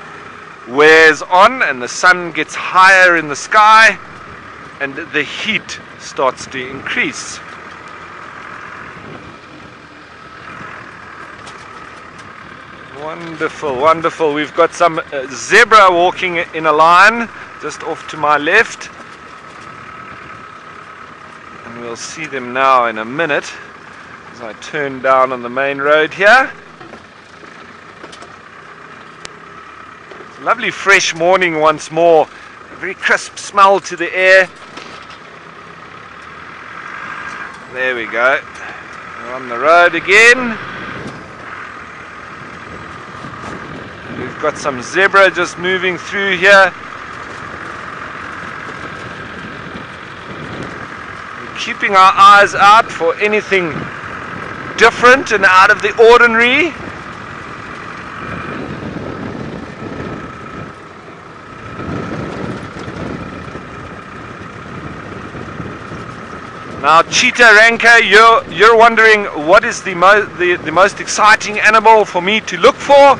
wears on and the sun gets higher in the sky and the heat starts to increase. Wonderful, wonderful. We've got some zebra walking in a line just off to my left. And we'll see them now in a minute as I turn down on the main road here. It's a lovely fresh morning once more. A very crisp smell to the air. There we go. We're on the road again. We've got some zebra just moving through here. We're keeping our eyes out for anything different and out of the ordinary. Now, cheetah ranker, you're wondering what is the most exciting animal for me to look for?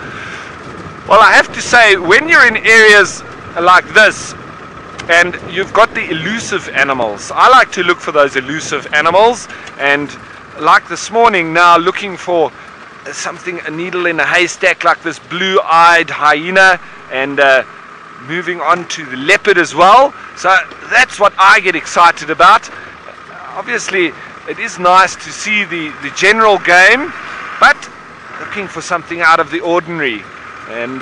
Well, I have to say, when you're in areas like this and you've got the elusive animals, I like to look for those elusive animals. And like this morning now, looking for something, a needle in a haystack, like this blue-eyed hyena, and moving on to the leopard as well. So that's what I get excited about. Obviously it is nice to see the general game, but looking for something out of the ordinary, and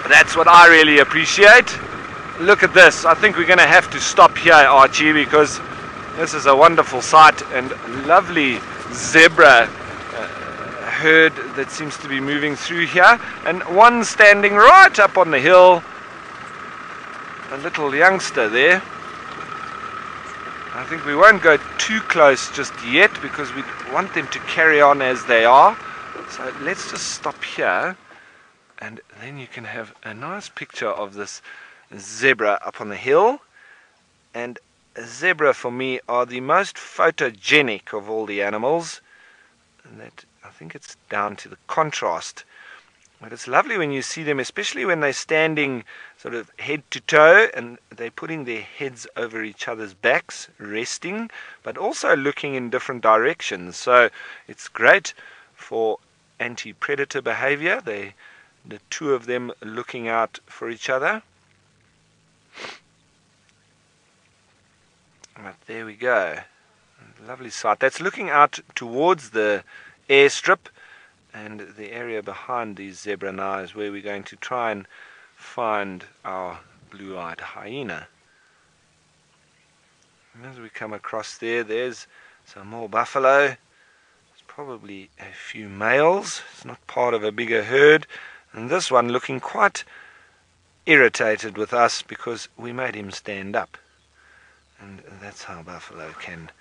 that's what I really appreciate. Look at this. I think we're going to have to stop here, Archie, because this is a wonderful sight and lovely zebra herd that seems to be moving through here, and one standing right up on the hill, a little youngster there. I think we won't go too close just yet because we want them to carry on as they are. So let's just stop here, and then you can have a nice picture of this zebra up on the hill. And a zebra for me are the most photogenic of all the animals, and that I think it's down to the contrast. But it's lovely when you see them, especially when they're standing sort of head to toe and they're putting their heads over each other's backs, resting, but also looking in different directions. So it's great for anti-predator behavior. The two of them looking out for each other. But there we go. Lovely sight. That's looking out towards the airstrip. And the area behind these zebra now is where we're going to try and find our blue-eyed hyena. And as we come across there, there's some more buffalo. There's probably a few males. It's not part of a bigger herd. And this one looking quite irritated with us because we made him stand up. And that's how buffalo can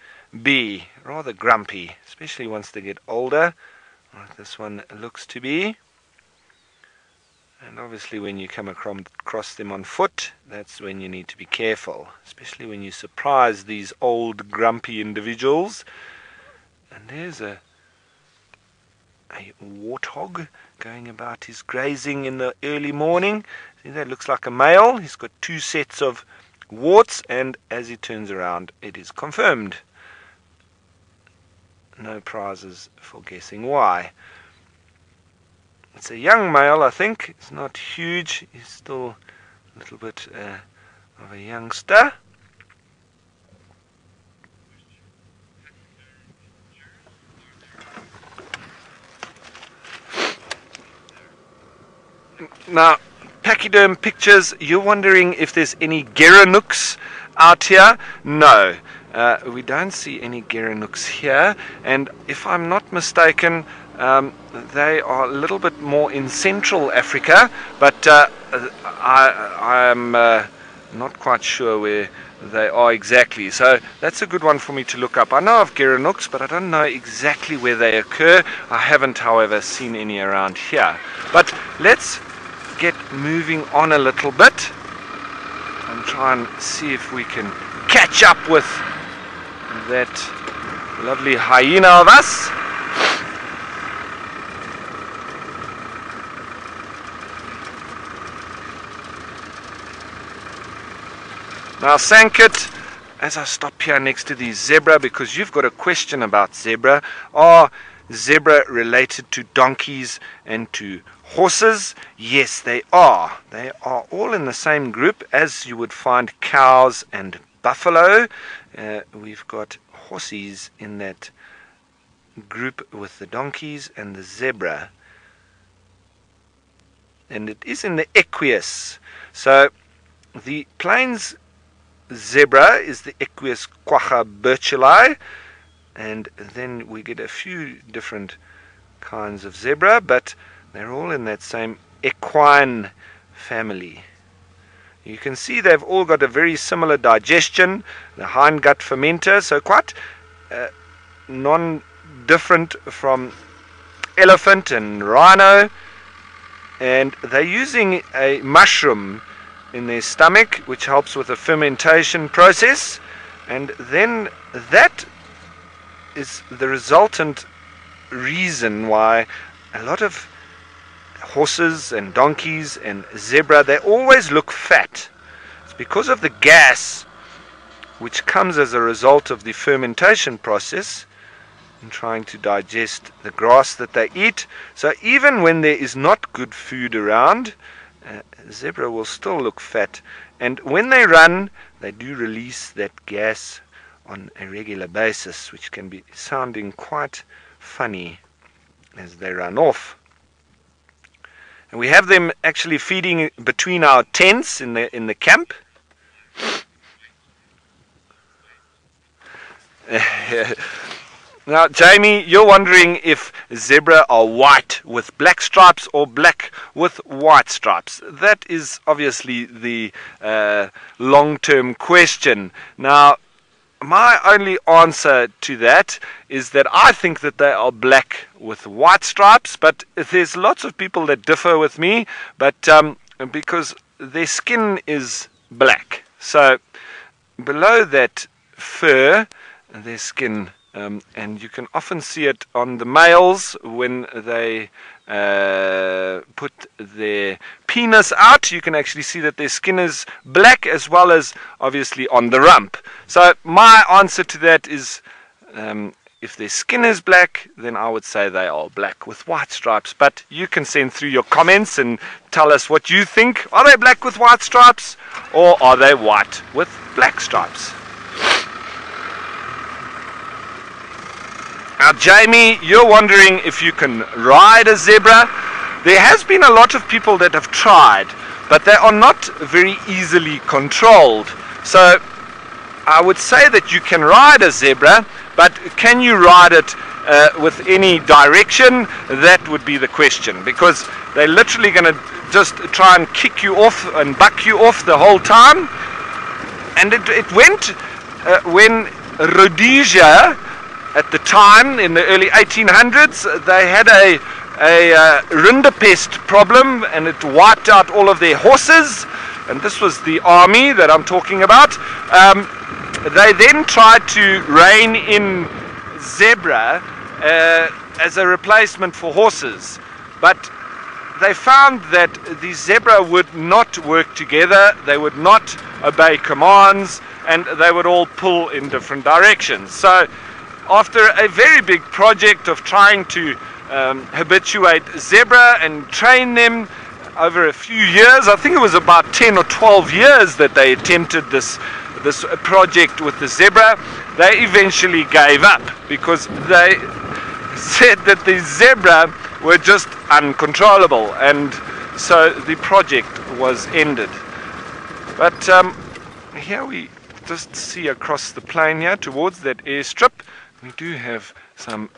be, rather grumpy, especially once they get older, like this one looks to be. And obviously when you come across them on foot, that's when you need to be careful, especially when you surprise these old grumpy individuals. And there's a warthog going about his grazing in the early morning. See, that looks like a male. He's got 2 sets of warts, and as he turns around, it is confirmed. No prizes for guessing why. It's a young male, I think. It's not huge. He's still a little bit of a youngster. Now, pachyderm pictures, you're wondering if there's any gerenooks out here. No, we don't see any gerenooks here, and if I'm not mistaken, they are a little bit more in Central Africa, but I am not quite sure where they are exactly. So that's a good one for me to look up. I know of gerenooks, but I don't know exactly where they occur. I haven't, however, seen any around here. But let's get moving on a little bit and try and see if we can catch up with that lovely hyena of us. Now, Sankit, as I stop here next to the zebra, because you've got a question about zebra, are zebra related to donkeys and to horses? Yes, they are. They are all in the same group as you would find cows and buffalo. We've got horses in that group with the donkeys and the zebra. And it is in the Equus. So the plains zebra is the Equus quagga birchii, and then we get a few different kinds of zebra, but they're all in that same equine family. You can see they've all got a very similar digestion, the hindgut fermenter, so quite non-different from elephant and rhino, and they're using a mushroom in their stomach, which helps with the fermentation process, and then that is the resultant reason why a lot of horses and donkeys and zebra, they always look fat. It's because of the gas which comes as a result of the fermentation process in trying to digest the grass that they eat. So even when there is not good food around, zebra will still look fat, and when they run, they do release that gas on a regular basis, which can be sounding quite funny as they run off. And we have them actually feeding between our tents in the camp. Now, Jamie, you're wondering if zebra are white with black stripes or black with white stripes. That is obviously the long-term question. Now, my only answer to that is that I think that they are black with white stripes, but there's lots of people that differ with me, but because their skin is black. So below that fur, their skin, and you can often see it on the males when they put their penis out. You can actually see that their skin is black, as well as obviously on the rump. So my answer to that is, if their skin is black, then I would say they are black with white stripes. But you can send through your comments and tell us what you think. Are they black with white stripes, or are they white with black stripes? Now, Jamie, you're wondering if you can ride a zebra. There has been a lot of people that have tried, but they are not very easily controlled. So I would say that you can ride a zebra, but can you ride it with any direction, that would be the question, because they're literally going to just try and kick you off and buck you off the whole time. And it went when Rhodesia, at the time in the early 1800s, they had a rinderpest problem, and it wiped out all of their horses. And this was the army that I'm talking about. They then tried to rein in zebra as a replacement for horses, but they found that the zebra would not work together, they would not obey commands, and they would all pull in different directions. So after a very big project of trying to habituate zebra and train them over a few years, I think it was about 10 or 12 years that they attempted this project with the zebra, they eventually gave up because they said that the zebra were just uncontrollable, and so the project was ended. But here we just see across the plain here towards that airstrip, we do have some